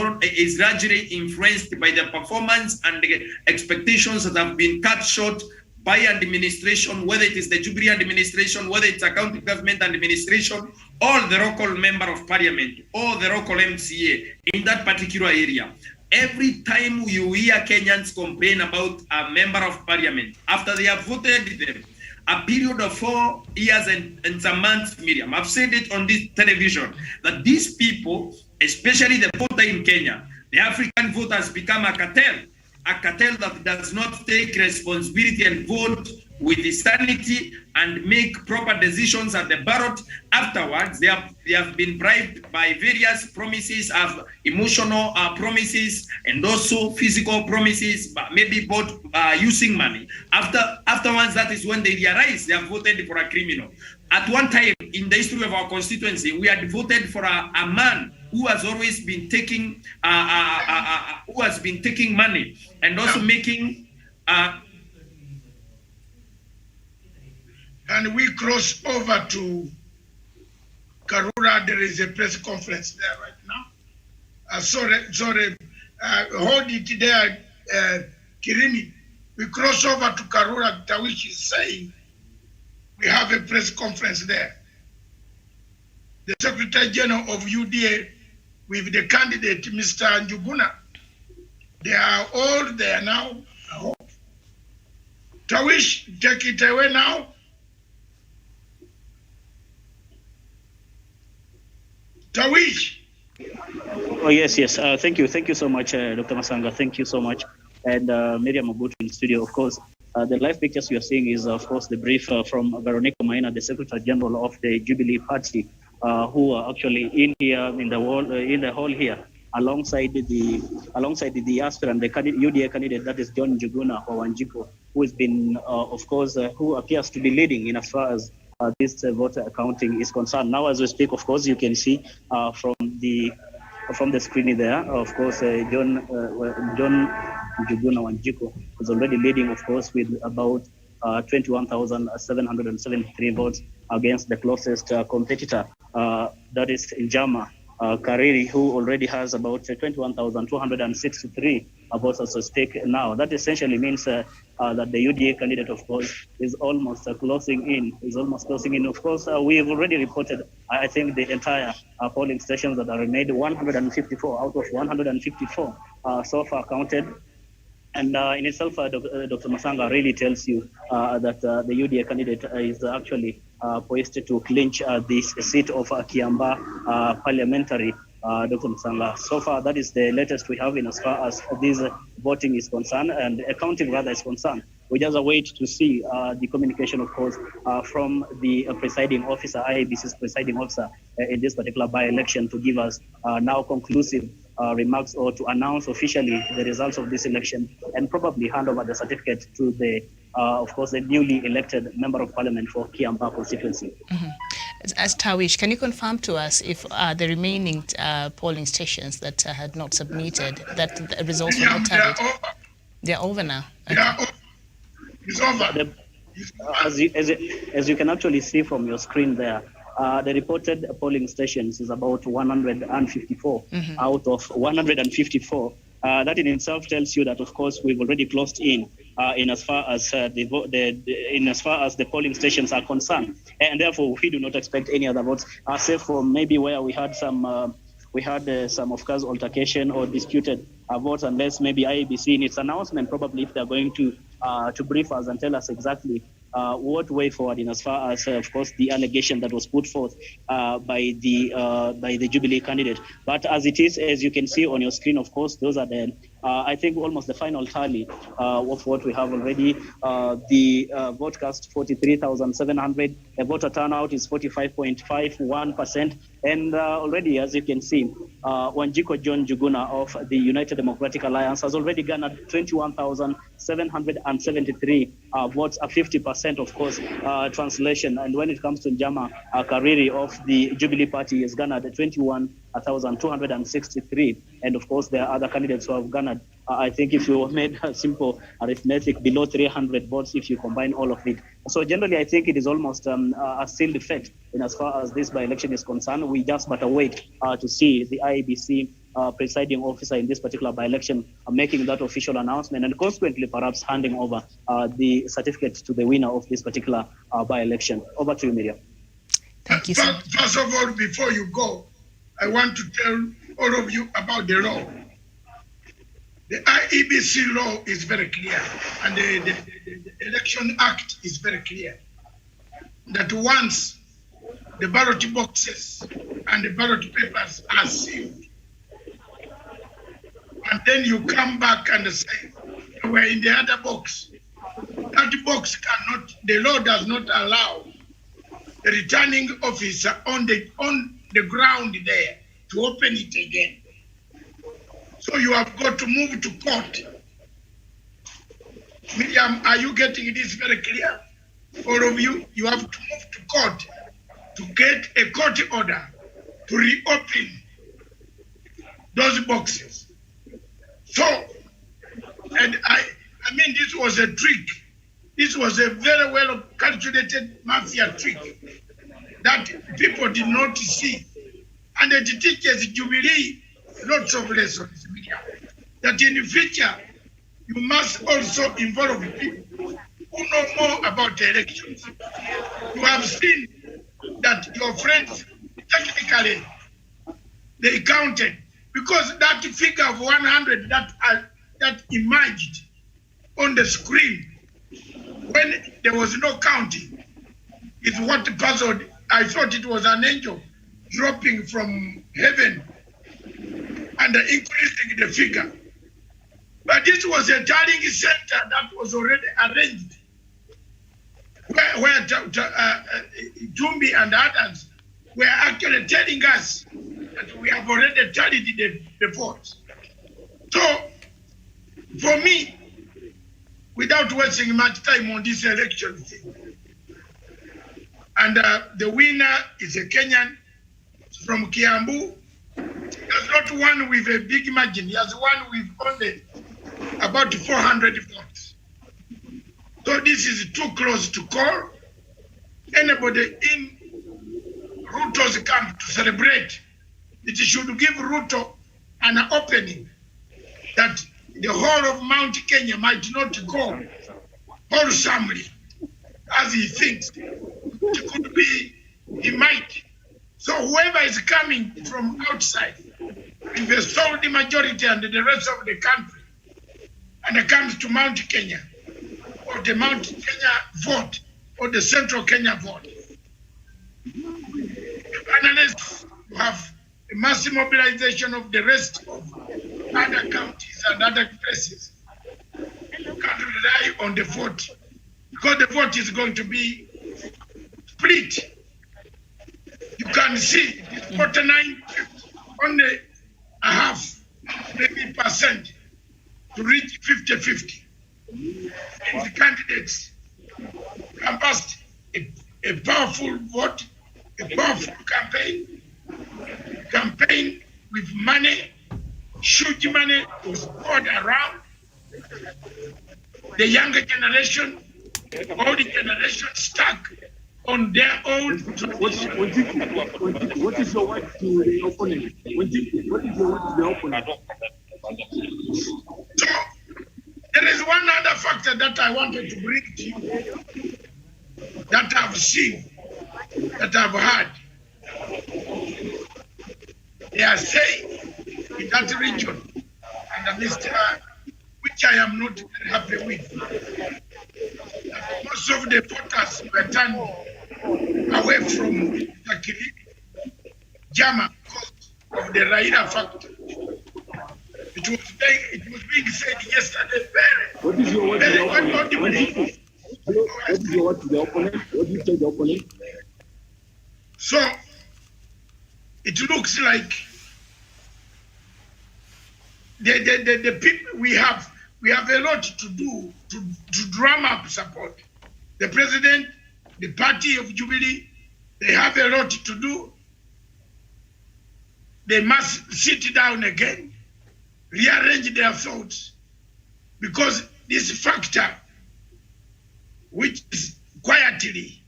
largely influenced by the performance and the expectations that have been cut short by an administration, whether it is the Jubilee administration, whether it's a county government administration, or the local member of parliament, or the local MCA in that particular area. Every time you hear Kenyans complain about a member of parliament, after they have voted them, a period of 4 years and some months, Miriam, I've said it on this television, that these people, especially the voter in Kenya, the African voter has become a cartel that does not take responsibility and vote with sanity and make proper decisions at the ballot. Afterwards, they have been bribed by various promises of emotional promises and also physical promises, but maybe both using money. Afterwards, that is when they realize they have voted for a criminal. At one time in the history of our constituency, we had voted for a man who has always been taking money and also making. And we cross over to Karura. There is a press conference there right now. Sorry, hold it there, Kirimi. We cross over to Karura. Tawish is saying we have a press conference there. The Secretary General of UDA with the candidate, Mr. Njuguna. They are all there now. I hope. Tawish, take it away now. Tawish. Oh, yes. Thank you so much, Dr. Masanga. Thank you so much. And Miriam Mobutu in the studio, of course. The live pictures we are seeing is, of course, the brief from Veronica Maina, the Secretary General of the Jubilee Party, who are actually in here in the hall here, alongside the aspirant, the UDA candidate, that is John Njuguna or Wanjiko, who has been, of course, who appears to be leading in as far as this voter accounting is concerned. Now, as we speak, of course, you can see from the screen there, of course, John Njuguna Wanjiko is already leading, of course, with about 21,773 votes against the closest competitor, that is Kiambaa Kariri, who already has about 21,263 votes at stake now. That essentially means that the UDA candidate, of course, is almost closing in. Of course, we have already reported, I think, the entire polling stations that are made, 154 out of 154 so far counted. And in itself, Dr. Masanga really tells you that the UDA candidate is actually poised to clinch this seat of Kiambaa parliamentary, Dr. Masanga. So far, that is the latest we have in as far as this voting is concerned and accounting rather is concerned. We just wait to see the communication, of course, from the presiding officer, IABC's presiding officer in this particular by-election, to give us now conclusive remarks or to announce officially the results of this election and probably hand over the certificate to the, of course, the newly elected member of parliament for Kiambaa constituency. Mm-hmm. As Tawish, can you confirm to us if the remaining polling stations that had not submitted, that the results were not tallied? They're over now. Okay. It's over. As you can actually see from your screen there, the reported polling stations is about 154 out of 154. That in itself tells you that, of course, we've already closed in as far as the polling stations are concerned, and therefore we do not expect any other votes, save for maybe where we had some we had some, of course, altercation or disputed votes, unless maybe IEBC in its announcement, probably if they're going to brief us and tell us exactly what way forward in as far as, of course, the allegation that was put forth by the Jubilee candidate. But as it is, as you can see on your screen, of course, those are the, I think, almost the final tally of what we have already. The vote cast, 43,700. The voter turnout is 45.51%. And already, as you can see, Wanjiko John Juguna of the United Democratic Alliance has already garnered 21,773 votes, a 50%, of course, translation. And when it comes to Njama Kariri of the Jubilee Party, has garnered 21,263. And of course, there are other candidates who have garnered, I think, if you made a simple arithmetic, below 300 votes if you combine all of it. So generally, I think it is almost a sealed fate in as far as this by-election is concerned. We just but await to see the IEBC presiding officer in this particular by-election making that official announcement, and consequently perhaps handing over the certificate to the winner of this particular by-election. Over to you, Miriam. Thank you, sir. First of all, before you go, I want to tell all of you about the law. The IEBC law is very clear, and the Election Act is very clear, that once the ballot boxes and the ballot papers are sealed, and then you come back and say, we're in the other box, that box cannot, the law does not allow the returning officer on the ground there to open it again. So you have got to move to court. Miriam, are you getting this very clear? All of you, you have to move to court to get a court order to reopen those boxes. So, and I mean, this was a trick. This was a very well calculated mafia trick that people did not see. And it teaches Jubilee lots of lessons, that in the future, you must also involve people who know more about the elections. You have seen that your friends, technically, they counted, because that figure of 100 that emerged on the screen when there was no counting is what puzzled. I thought it was an angel dropping from heaven and increasing the figure. But this was a tallying center that was already arranged, where Jumbi and others were actually telling us that we have already tallied the votes. So, for me, without wasting much time on this election thing, and the winner is a Kenyan from Kiambaa. There's not one with a big margin. He has one with only about 400 votes. So this is too close to call. Anybody in Ruto's camp to celebrate, it should give Ruto an opening that the whole of Mount Kenya might not go wholesomely as he thinks. It could be, he might. So whoever is coming from outside, if they sold the majority and the rest of the country, and it comes to Mount Kenya, or the Mount Kenya vote, or the Central Kenya vote, analysts have a massive mobilization of the rest of other counties and other places. You can't rely on the vote, because the vote is going to be split. You can see it's 49, only a half, maybe percent, to reach 50-50. And the candidates compassed a powerful vote, a powerful campaign with money, huge money was poured around. The younger generation, the older generation stuck on their own. What is your word to the opponent? What is your word to the opponent? So, there is one other factor that I wanted to bring to you, that I've seen, that I've heard. The they are saying in that region, and which I am not very happy with, that most of the voters were turned away from the Kiambaa because of the Raila factor. It was being said yesterday What is your word to the opponent? What is your word to the opponent? What do you tell the opponent? So it looks like the people we have a lot to do to drum up support. The president, the party of Jubilee, they have a lot to do. They must sit down again, rearrange their thoughts, because this factor, which is quietly,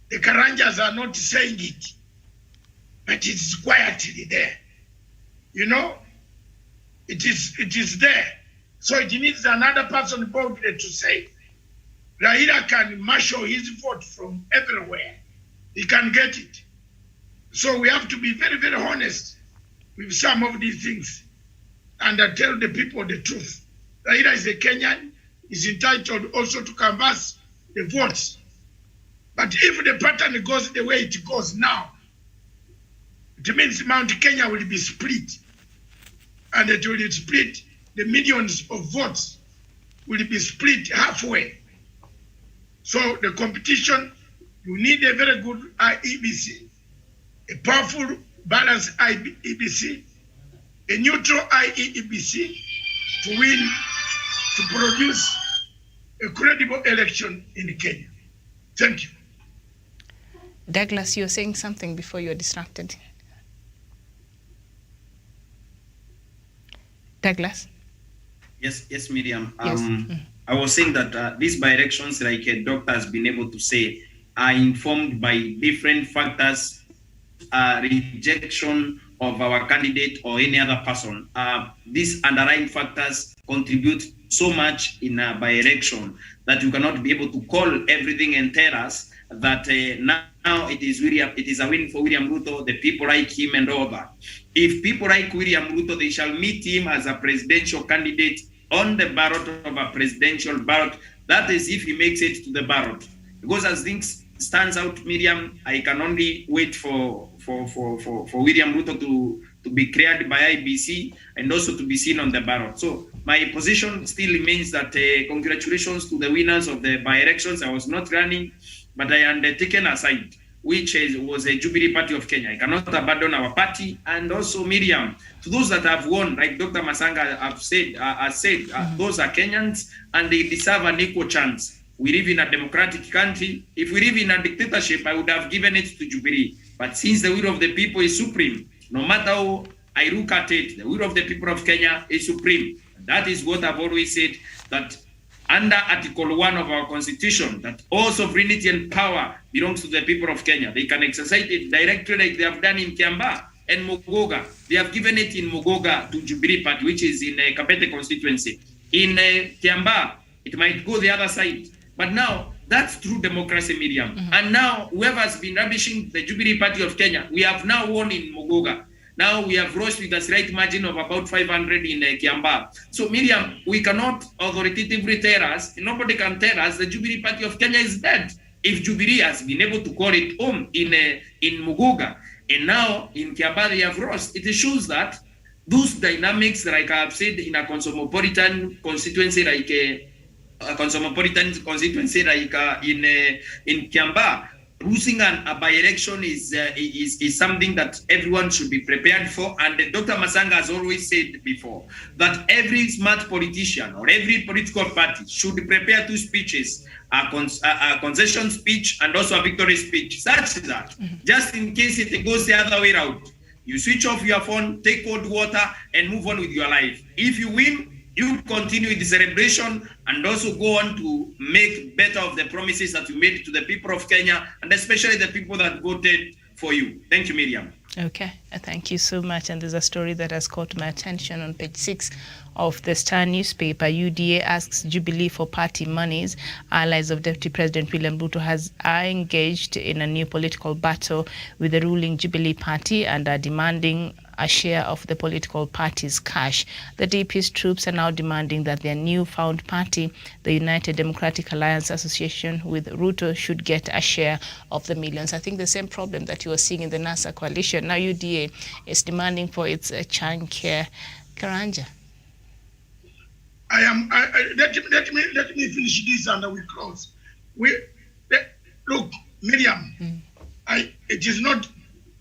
the Karanjas are not saying it, but it's quietly there. You know, it is there. So it needs another person boldly to say, Raila can marshal his vote from everywhere. He can get it. So we have to be very, very honest with some of these things and tell the people the truth. Raila is a Kenyan, is entitled also to canvass the votes. But if the pattern goes the way it goes now, it means Mount Kenya will be split. And it will split, the millions of votes will be split halfway. So the competition, you need a very good IEBC, a powerful, balanced IEBC, a neutral IEBC to win, to produce a credible election in Kenya. Thank you. Douglas, you were saying something before you were distracted. Douglas? Yes, Miriam. Yes. I was saying that these by-elections, like a doctor has been able to say, are informed by different factors, rejection of our candidate or any other person. These underlying factors contribute so much in a by-election that you cannot be able to call everything and tell us that now it is a win for William Ruto, the people like him and all that. If people like William Ruto, they shall meet him as a presidential candidate on the ballot of a presidential ballot. That is if he makes it to the ballot. Because as things stands out, Miriam, I can only wait for William Ruto to be cleared by IBC and also to be seen on the ballot. So my position still remains that congratulations to the winners of the by-elections. I was not running, but I am taken aside, which was a Jubilee Party of Kenya. I cannot abandon our party. And also, Miriam, to those that have won, like Dr. Masanga has said, those are Kenyans and they deserve an equal chance. We live in a democratic country. If we live in a dictatorship, I would have given it to Jubilee. But since the will of the people is supreme, no matter how I look at it, the will of the people of Kenya is supreme. That is what I've always said, that under Article 1 of our Constitution, that all sovereignty and power belongs to the people of Kenya. They can exercise it directly like they have done in Kiambaa and Mogoga. They have given it in Mogoga to Jubilee Party, which is in a Kabete constituency. In Kiambaa, it might go the other side. But now, that's true democracy, Miriam. And now, whoever has been rubbishing the Jubilee Party of Kenya, we have now won in Mogoga. Now we have rose with a slight margin of about 500 in Kiambaa. So, Miriam, we cannot authoritatively tell us, nobody can tell us the Jubilee Party of Kenya is dead. If Jubilee has been able to call it home in Muguga, and now in Kiambaa they have rose, it shows that those dynamics, like I have said, in a cosmopolitan constituency like in Kiambaa, losing a by-election is something that everyone should be prepared for. And Dr. Masanga has always said before that every smart politician or every political party should prepare two speeches, a concession speech and also a victory speech, such that just in case it goes the other way around, you switch off your phone, take cold water, and move on with your life. If you win, you continue with the celebration and also go on to make better of the promises that you made to the people of Kenya and especially the people that voted for you. Thank you, Miriam. Okay, thank you so much. And there's a story that has caught my attention on page 6 of the Star newspaper. UDA asks Jubilee for party monies. Allies of Deputy President William Ruto are engaged in a new political battle with the ruling Jubilee Party and are demanding a share of the political party's cash. The DP's troops are now demanding that their newfound party, the United Democratic Alliance Association with Ruto, should get a share of the millions. I think the same problem that you are seeing in the NASA coalition. Now UDA is demanding for its chunk here. Karanja. Let me finish this and we close. Look, Miriam, it is not,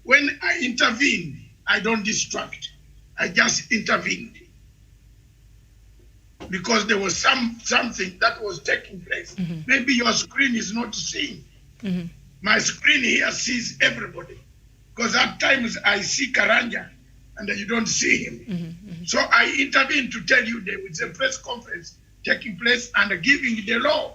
when I intervene, I don't distract. I just intervened. Because there was something that was taking place. Maybe your screen is not seeing. My screen here sees everybody. Because at times I see Karanja and you don't see him. So I intervene to tell you there was a press conference taking place and giving the law.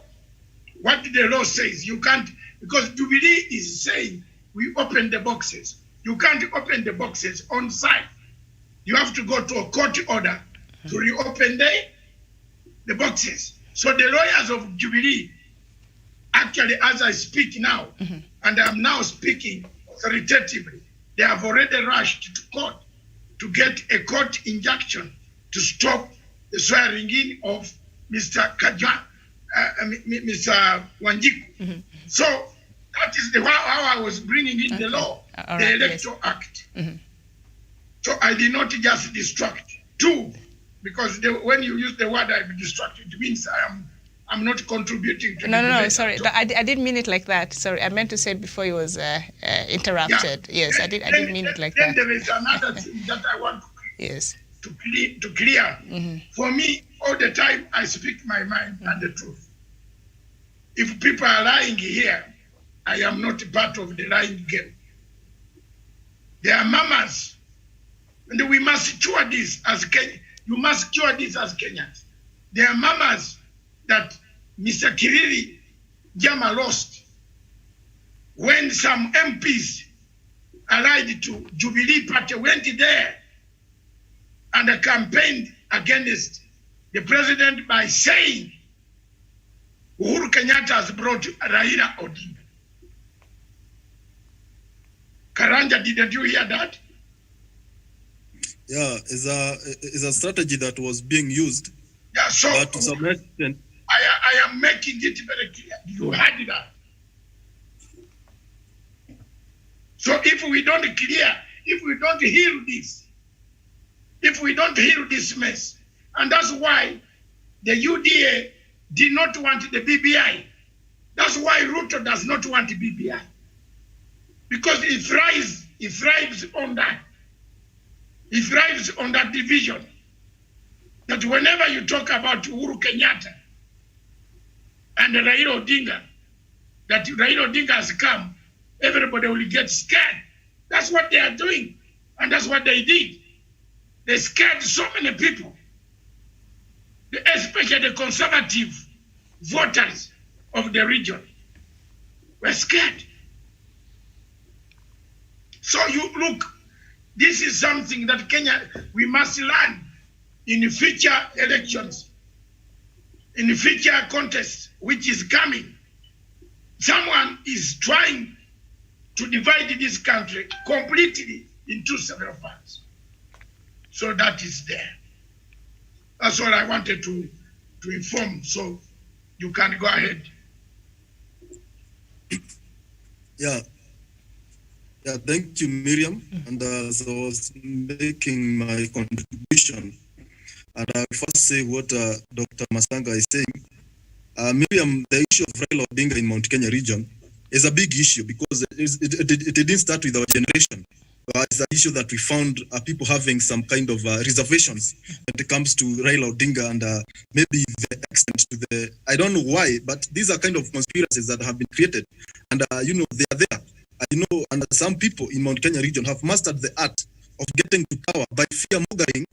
What the law says, you can't, because Jubilee is saying we open the boxes. You can't open the boxes on site. You have to go to a court order to reopen the boxes. So the lawyers of Jubilee, actually as I speak now, and I'm now speaking authoritatively, they have already rushed to court to get a court injunction to stop the swearing in of Mr. Mr. Wanjiku. So that is how I was bringing in the law, the Electoral Act. So I did not just distract. Two, because when you use the word I distracted, it means I'm not contributing to No, sorry. I didn't mean it like that. Sorry, I meant to say before he was interrupted. Yeah. Yes, I didn't mean it like that. Then there is another thing that I want to clear. For me, all the time I speak my mind and the truth. If people are lying here, I am not part of the lying game. They are mamas. And we must cure this as Kenyans. You must cure this as Kenyans. They are mamas that Mr. Kiriri Jama lost when some MPs allied to Jubilee Party went there and campaigned against the president by saying Uhuru Kenyatta has brought Raila Odinga. Karanja, didn't you hear that? Yeah, is a strategy that was being used. Yeah, so but to some extent, I am making it very clear. You heard that. So if we don't clear, if we don't heal this mess, and that's why the UDA did not want the BBI. That's why Ruto does not want the BBI. Because it thrives on that. It thrives on that division. That whenever you talk about Uhuru Kenyatta and Raila Odinga, that Raila Odinga has come, everybody will get scared. That's what they are doing. And that's what they did. They scared so many people, especially the conservative voters of the region were scared. So you look, this is something that Kenya, we must learn in future elections, in the future contest, which is coming. Someone is trying to divide this country completely into several parts. So that is there. That's all I wanted to inform. So you can go ahead. Yeah, thank you, Miriam. And as I was making my contribution, and I first say what Dr. Masanga is saying. Miriam, the issue of Raila Odinga in Mount Kenya region is a big issue because it didn't start with our generation. It's an issue that we found people having some kind of reservations when it comes to Raila Odinga and maybe the extent to the, I don't know why, but these are kind of conspiracies that have been created. And, they are there. And some people in Mount Kenya region have mastered the art of getting to power by fear-mongering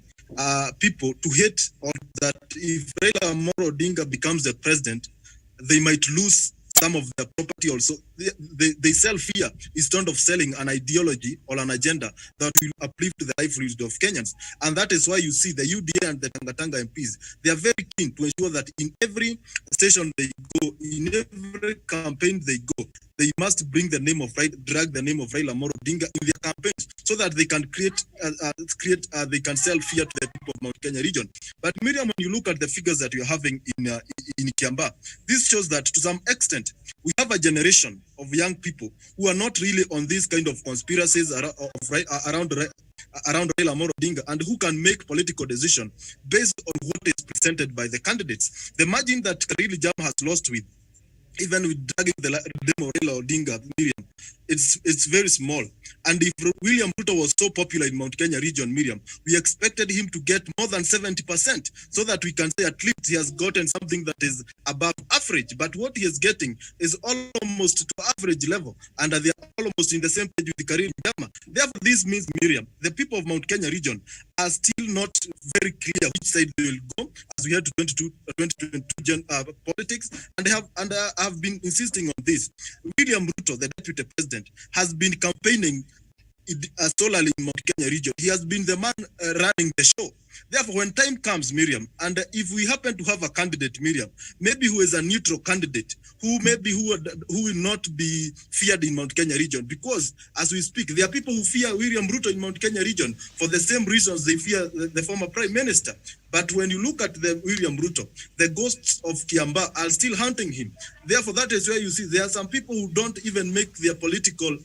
people to hate, or that if Raila Amolo Odinga becomes the president, they might lose some of their property also. They sell fear instead of selling an ideology or an agenda that will uplift the livelihood of Kenyans. And that is why you see the UDA and the Tanga MPs, they are very keen to ensure that in every station they go, in every campaign they go, they must bring the name of drag the name of Raila Amolo Odinga in their campaigns so that they can they can sell fear to the people of Mount Kenya region. But Miriam, when you look at the figures that you're having in Kiambaa, this shows that to some extent we have a generation of young people who are not really on these kind of conspiracies around Raila Amolo Odinga, and who can make political decisions based on what is presented by the candidates. The margin that Karili Jam has lost with, even with dragging the name of Raila Odinga, Miriam, it's very small. And if William Ruto was so popular in Mount Kenya region, Miriam, we expected him to get more than 70%, so that we can say at least he has gotten something that is above average. But what he is getting is almost to average level, and they are almost in the same page with the Karili Jama. Therefore, this means, Miriam, the people of Mount Kenya region are still not very clear which side they will go as we head to 2022 politics, and have been insisting on this. William Ruto, the deputy president, has been campaigning solely in Mount Kenya region. He has been the man running the show. Therefore, when time comes, Miriam, and if we happen to have a candidate, Miriam, maybe who is a neutral candidate, who will not be feared in Mount Kenya region, because as we speak, there are people who fear William Ruto in Mount Kenya region for the same reasons they fear the former prime minister. But when you look at the William Ruto, the ghosts of Kiambaa are still hunting him. Therefore, that is where you see there are some people who don't even make their political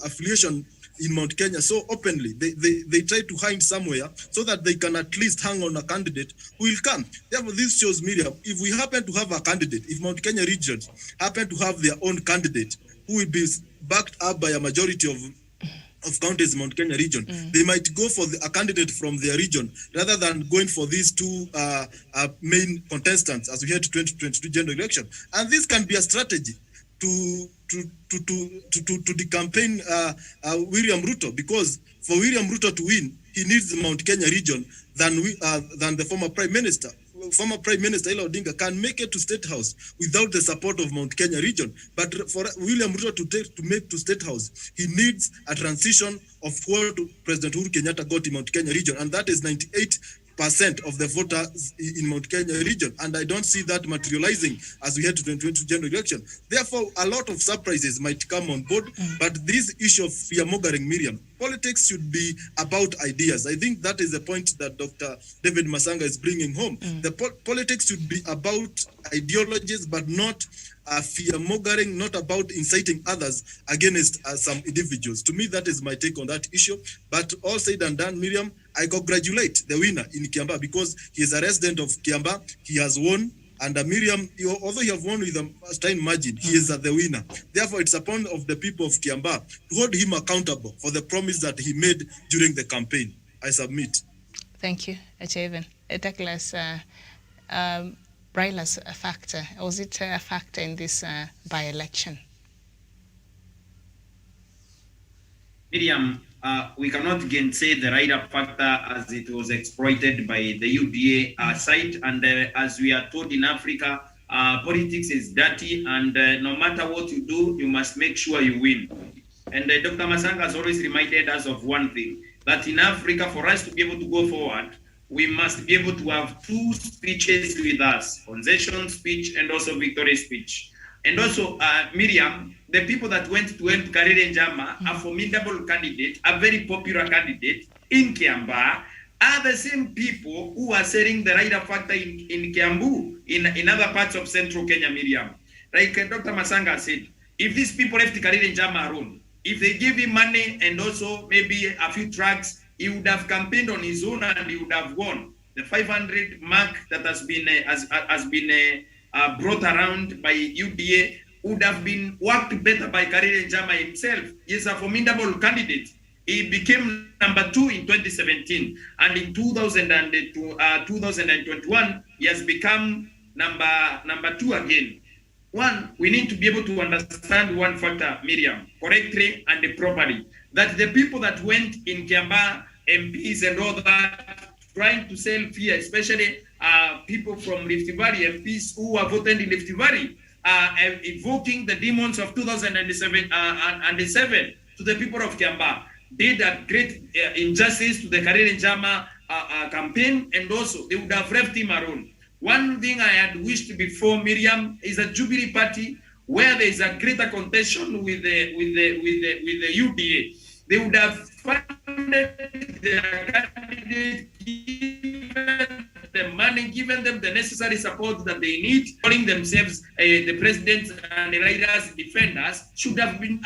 affiliation in Mount Kenya so openly. They try to hide somewhere so that they can at least hang on a candidate who will come. Therefore, this shows, Miriam, if we happen to have a candidate, if Mount Kenya regions happen to have their own candidate who will be backed up by a majority of counties in Mount Kenya region, they might go for a candidate from their region rather than going for these two main contestants as we head to 2022 general election. And this can be a strategy to the campaign William Ruto, because for William Ruto to win, he needs the Mount Kenya region than the former prime minister. Former Prime Minister Raila Odinga can make it to State House without the support of Mount Kenya region. But for William Ruto to make to State House, he needs a transition of what President Uhuru Kenyatta got in Mount Kenya region, and that is 98% of the voters in Mount Kenya region. And I don't see that materializing as we head to the 2022 general election. Therefore, a lot of surprises might come on board, but this issue of fear-mongering, Miriam, politics should be about ideas. I think that is the point that Dr. David Masanga is bringing home. The politics should be about ideologies, but not fear-mongering, not about inciting others against some individuals. To me, that is my take on that issue. But all said and done, Miriam, I congratulate the winner in Kiambaa, because he is a resident of Kiambaa. He has won. And Miriam, although you have won with a tiny margin, he is the winner. Therefore, it's upon of the people of Kiambaa to hold him accountable for the promise that he made during the campaign. I submit. Thank you, Acheven. Douglas, Raila's a factor. Was it a factor in this by-election? Miriam, we cannot gainsay the Raila factor as it was exploited by the UDA side. And as we are told in Africa, politics is dirty, and no matter what you do, you must make sure you win. And Dr. Masanga has always reminded us of one thing, that in Africa, for us to be able to go forward, we must be able to have two speeches with us, concession speech and also victory speech. And also, Miriam, the people that went to help Karili Jama, a formidable candidate, a very popular candidate in Kiambaa, are the same people who are selling the Raila factor in Kiambu, in other parts of central Kenya, Miriam. Like Dr. Masanga said, if these people left Karili Jama alone, if they give him money and also maybe a few tracks, he would have campaigned on his own and he would have won. The 500 mark that has been brought around by UDA would have been worked better by Karili Jama himself. He is a formidable candidate. He became number 2 in 2017, and in 2021 he has become number 2 again. One, we need to be able to understand one factor, Miriam, correctly and properly, that the people that went in Kiambaa, MPs and all that, trying to sell fear, especially people from Rift Valley, MPs who are voted in Rift Valley, evoking the demons of 2007 to the people of Kiambaa, did a great injustice to the Karili Jama campaign, and also they would have left him alone. One thing I had wished before, Miriam, is a Jubilee Party where there is a greater contention with the UDA, they would have funded their candidate, given the money, given them the necessary support that they need, calling themselves the president and the Raida's defenders, should have been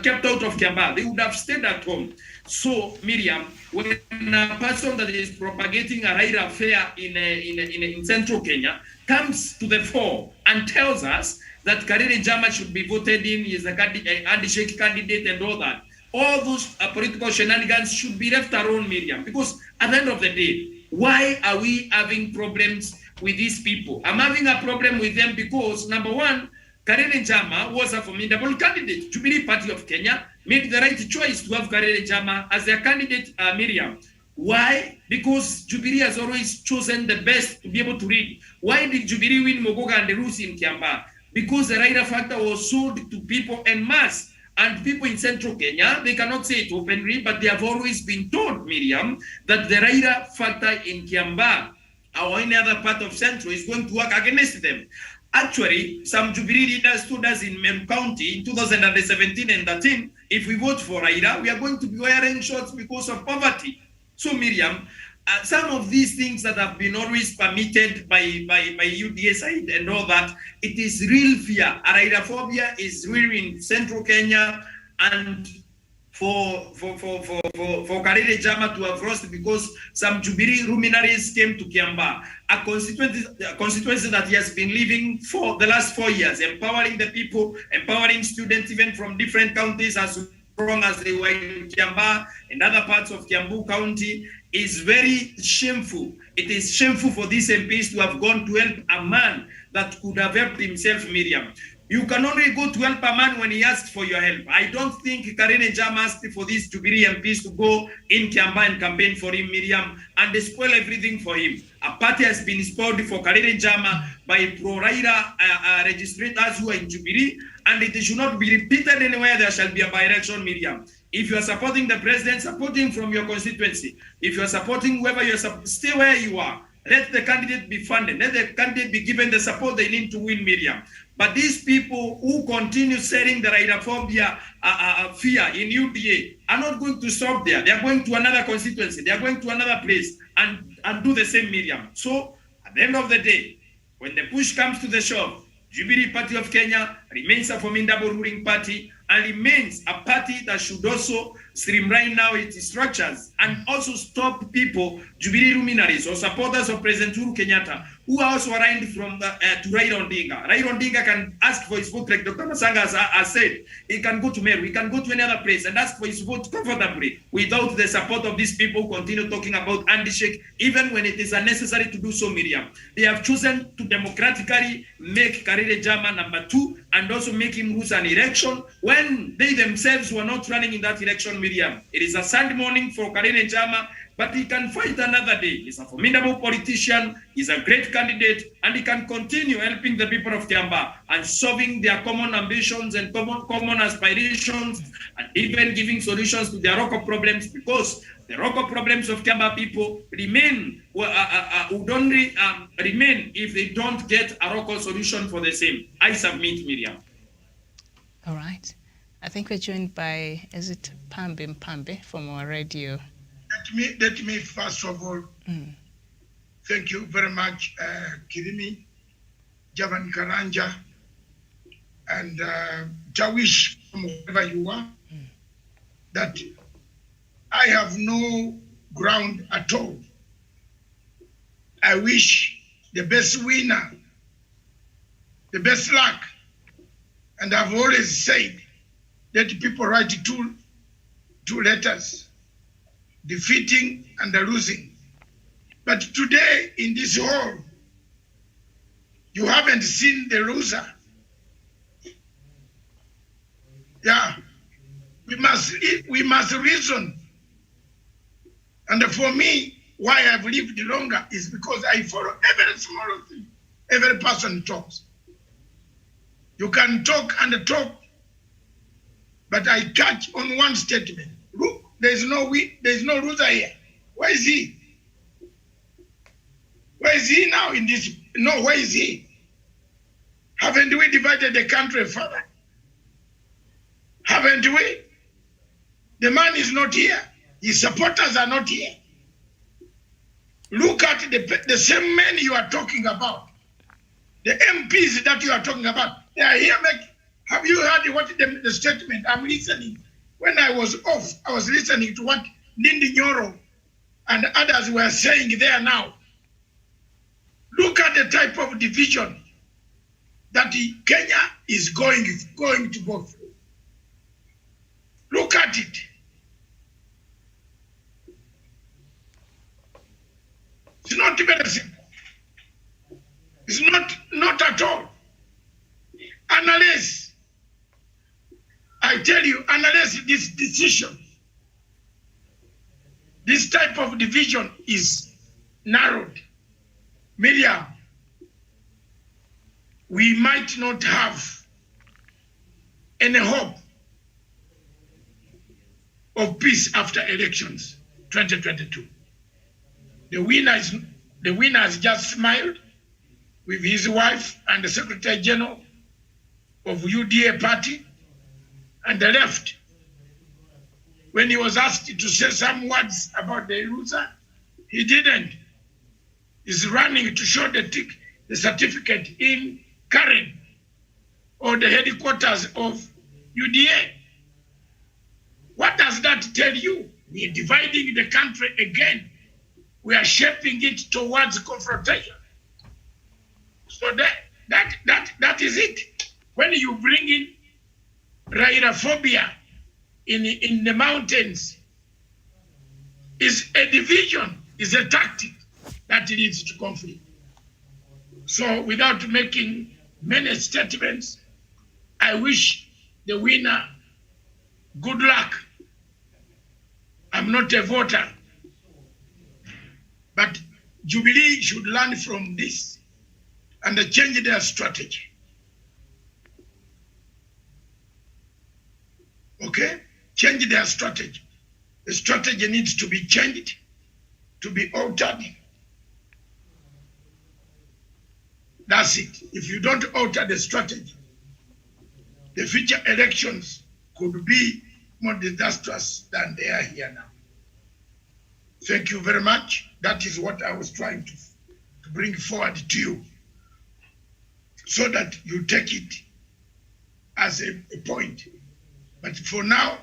kept out of Kiambaa. They would have stayed at home. So, Miriam, when a person that is propagating a Raida affair in central Kenya comes to the fore and tells us that Karine Jama should be voted in, he is a handshake candidate and all that, all those political shenanigans should be left alone, Miriam, because at the end of the day, why are we having problems with these people? I'm having a problem with them because, number one, Karine Jama was a formidable candidate. Jubilee Party of Kenya made the right choice to have Karine Jama as their candidate, Miriam. Why? Because Jubilee has always chosen the best to be able to read. Why did Jubilee win Mogoga and the Rus in Kiambaa? Because the Raida factor was sold to people en masse. And people in central Kenya, they cannot say it openly, but they have always been told, Miriam, that the Raida factor in Kiambaa or any other part of central is going to work against them. Actually, some Jubilee leaders told us in Meru County in 2017 and 13, if we vote for Raida, we are going to be wearing shorts because of poverty. So, Miriam, some of these things that have been always permitted by UDA side and all that, it is real fear. Raidaphobia is real in central Kenya, and for Karine Jama to have lost because some Jubilee luminaries came to Kiambaa, a constituency that he has been living for the last 4 years, empowering the people, empowering students even from different counties as strong as they were in Kiambaa and other parts of Kiambu County, is very shameful. It is shameful for these MPs to have gone to help a man that could have helped himself, Miriam. You can only go to help a man when he asks for your help. I don't think Karine Jama asked for these Jubilee MPs to go in Kiambaa and campaign for him, Miriam, and they spoil everything for him. A party has been spoiled for Karine Jama by pro-Raida registrators who are in Jubilee, and it should not be repeated anywhere. There shall be a by-election, Miriam. If you are supporting the president, support him from your constituency. If you are supporting whoever you are, stay where you are. Let the candidate be funded. Let the candidate be given the support they need to win, Miriam. But these people who continue selling the Raidaphobia fear in UDA are not going to stop there. They are going to another constituency. They are going to another place and do the same, Miriam. So at the end of the day, when the push comes to the shove, Jubilee Party of Kenya remains a formidable ruling party and remains a party that should also streamline now its structures and also stop people, Jubilee luminaries or supporters of President Uhuru Kenyatta, who are also aligned from to Raila Odinga. Raila Odinga can ask for his vote, like Dr. Masanga has said. He can go to Meru, he can go to any other place and ask for his vote comfortably without the support of these people who continue talking about handshake, even when it is unnecessary to do so, Miriam. They have chosen to democratically make Karine Jama number 2 and also make him lose an election when they themselves were not running in that election, Miriam. It is a sad morning for Karine Jama, but he can fight another day. He's a formidable politician, he's a great candidate, and he can continue helping the people of Kiambaa and solving their common ambitions and common aspirations, and even giving solutions to their local problems, because the local problems of Kiambaa people remain, would only remain if they don't get a local solution for the same. I submit, Miriam. All right. I think we're joined by, is it Mpambe from our radio? Let me first of all, thank you very much, Kirimi, Javan Karanja, and Jawish, from wherever you are, that I have no ground at all. I wish the best winner, the best luck, and I've always said, let people write two letters, defeating and losing. But today in this hall, you haven't seen the loser. Yeah, we must reason. And for me, why I've lived longer is because I follow every small thing. Every person talks. You can talk and talk, but I catch on one statement. Look, there's no loser here. Where is he? Where is he now in this? No, where is he? Haven't we divided the country further? Haven't we? The man is not here. His supporters are not here. Look at the same men you are talking about. The MPs that you are talking about. They are here. Have you heard what the statement? I'm listening. When I was off, I was listening to what Ndindi Nyoro and others were saying there now. Look at the type of division that Kenya is going to go through. Look at it. It's not very simple. It's not at all. Unless, I tell you, unless this decision, this type of division is narrowed, Miriam, we might not have any hope of peace after elections 2022. The winner has just smiled with his wife and the Secretary General of UDA party and the left. When he was asked to say some words about the loser, he didn't. He's running to show the certificate in Karen or the headquarters of UDA. What does that tell you? We are dividing the country again. We are shaping it towards confrontation. So that is it. When you bring in Rairophobia in the mountains, is a division, is a tactic that leads to conflict. So without making many statements, I wish the winner good luck. I'm not a voter, but Jubilee should learn from this and change their strategy. Okay? Change their strategy. The strategy needs to be changed, to be altered. That's it. If you don't alter the strategy, the future elections could be more disastrous than they are here now. Thank you very much. That is what I was trying to bring forward to you, so that you take it as a point. But for now,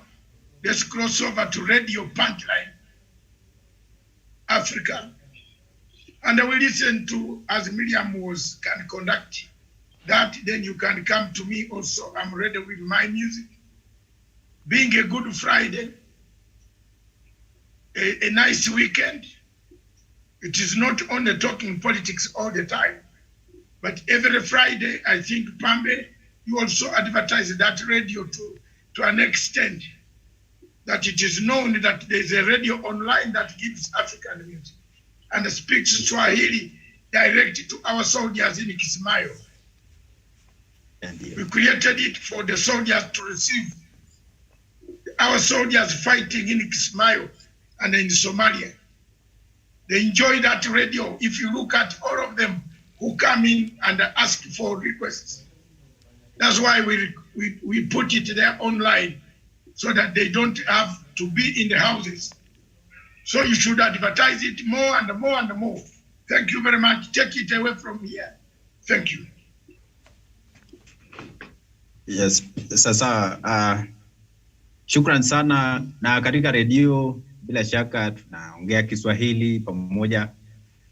let's cross over to Radio Punchline Africa. And I will listen to, as Miriam can conduct that, then you can come to me also. I'm ready with my music. Being a good Friday, a nice weekend. It is not only talking politics all the time, but every Friday, I think, Pambe, you also advertise that radio to an extent that it is known that there's a radio online that gives African music and speaks Swahili direct to our soldiers in Kismayo. We created it for the soldiers to receive. Our soldiers fighting in Kismayo and in Somalia. They enjoy that radio. If you look at all of them who come in and ask for requests. That's why we put it there online, so that they don't have to be in the houses. So you should advertise it more and more and more. Thank you very much. Take it away from here. Thank you. Yes, sasa shukran sana, na katika redio bila shaka tunaongea Kiswahili pamoja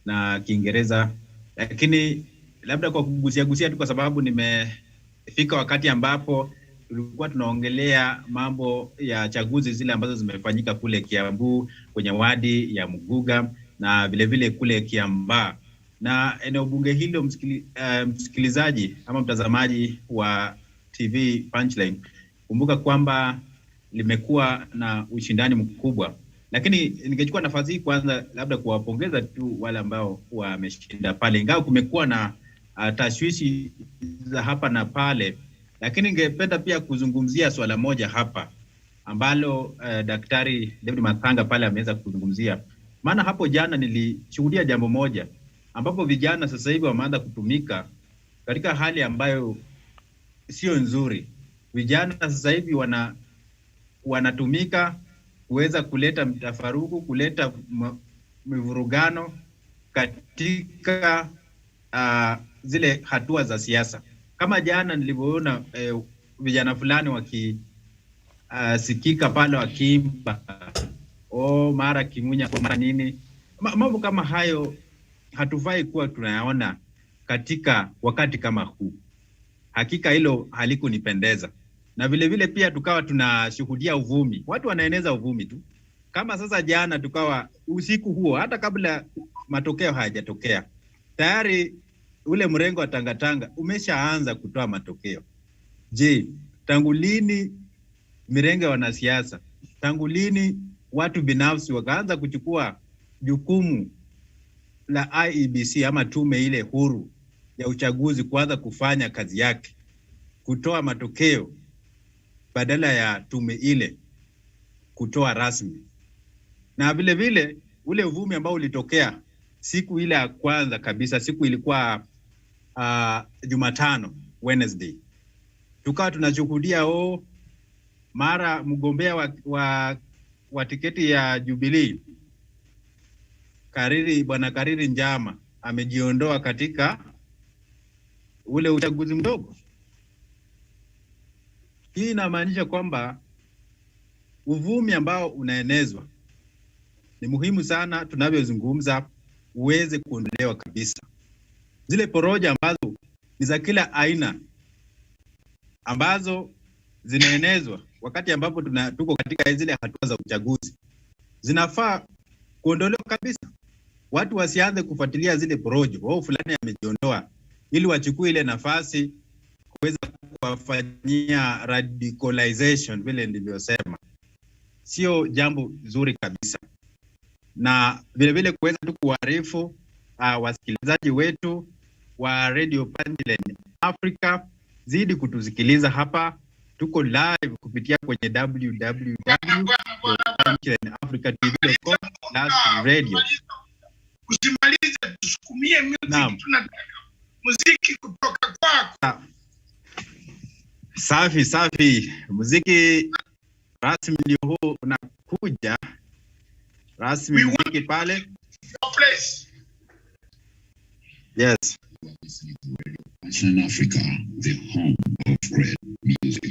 na Kiingereza, lakini labda kwa kugusia tu, kwa sababu nimefika wakati ambapo tulikuwa tunaongelea mambo ya chaguzi zile ambazo zimefanyika kule Kiambu kwenye wadi ya Muguga na vile vile kule Kiambaa. Na eneo bunge hilo, msikilizaji ama mtazamaji wa TV Punchline, kumbuka kwamba limekuwa na ushindani mkubwa. Lakini ningechukua nafasi hii kwanza labda kuwapongeza tu wale ambao wameshinda pale, ingawa kumekuwa na tashwishi za hapa na pale. Lakini ningependa pia kuzungumzia swala moja hapa ambalo Daktari David Masanga pale ameweza kuzungumzia. Maana hapo jana nilishuhudia jambo moja ambapo vijana sasa hivi wameanza kutumika katika hali ambayo sio nzuri. Vijana sasa hivi wanatumika kuweza kuleta mtafaruku, kuleta mivurugano katika zile hatua za siasa. Kama jana nilivyoona vijana fulani wakisikika pale wakiimba mara Kimunya mara nini, mambo kama hayo hatufai kuwa tunayaona katika wakati kama huu. Hakika hilo halikunipendeza. Na vile vile pia tukawa tunashuhudia uvumi. Watu wanaeneza uvumi tu. Kama sasa jana tukawa usiku huo, hata kabla matokeo hayajatokea, tayari ule mrengo wa tangatanga umeshaanza kutoa matokeo. Je, tangu lini mirenge ya wanasiasa, tangu lini watu binafsi wakaanza kuchukua jukumu la IEBC ama tume ile huru ya uchaguzi kuanza kufanya kazi yake, kutoa matokeo badala ya tume ile kutoa rasmi? Na vile vile ule uvumi ambao ulitokea siku ile ya kwanza kabisa, siku ilikuwa Jumatano, Wednesday, tukawa tunashuhudia mara mgombea wa tiketi ya Jubilee Bwana Kariri Njama amejiondoa katika ule uchaguzi mdogo. Hii inamaanisha kwamba uvumi ambao unaenezwa ni muhimu sana tunavyozungumza uweze kuondolewa kabisa. Zile poroja ambazo ni za kila aina ambazo zinaenezwa wakati ambapo tuko katika zile hatua za uchaguzi zinafaa kuondolewa kabisa. Watu wasianze kufuatilia zile porojo, fulani amejiondoa, ili wachukue ile nafasi kuweza kuwafanyia radicalization vile nilivyosema. Sio jambo zuri kabisa. Na vile vile kuweza tu kuarifu wasikilizaji wetu wa Radio Punchline Africa, zidi kutusikiliza hapa. Tuko live kupitia kwenye www.punchlineafricatv.com/radio. Usimalize, tusukumie music. Tunataka muziki kutoka kwako. Safi. Muziki rasmi ndio huu unakuja. Rasmi muziki pale. Yes. Punchline Africa, the home of great music.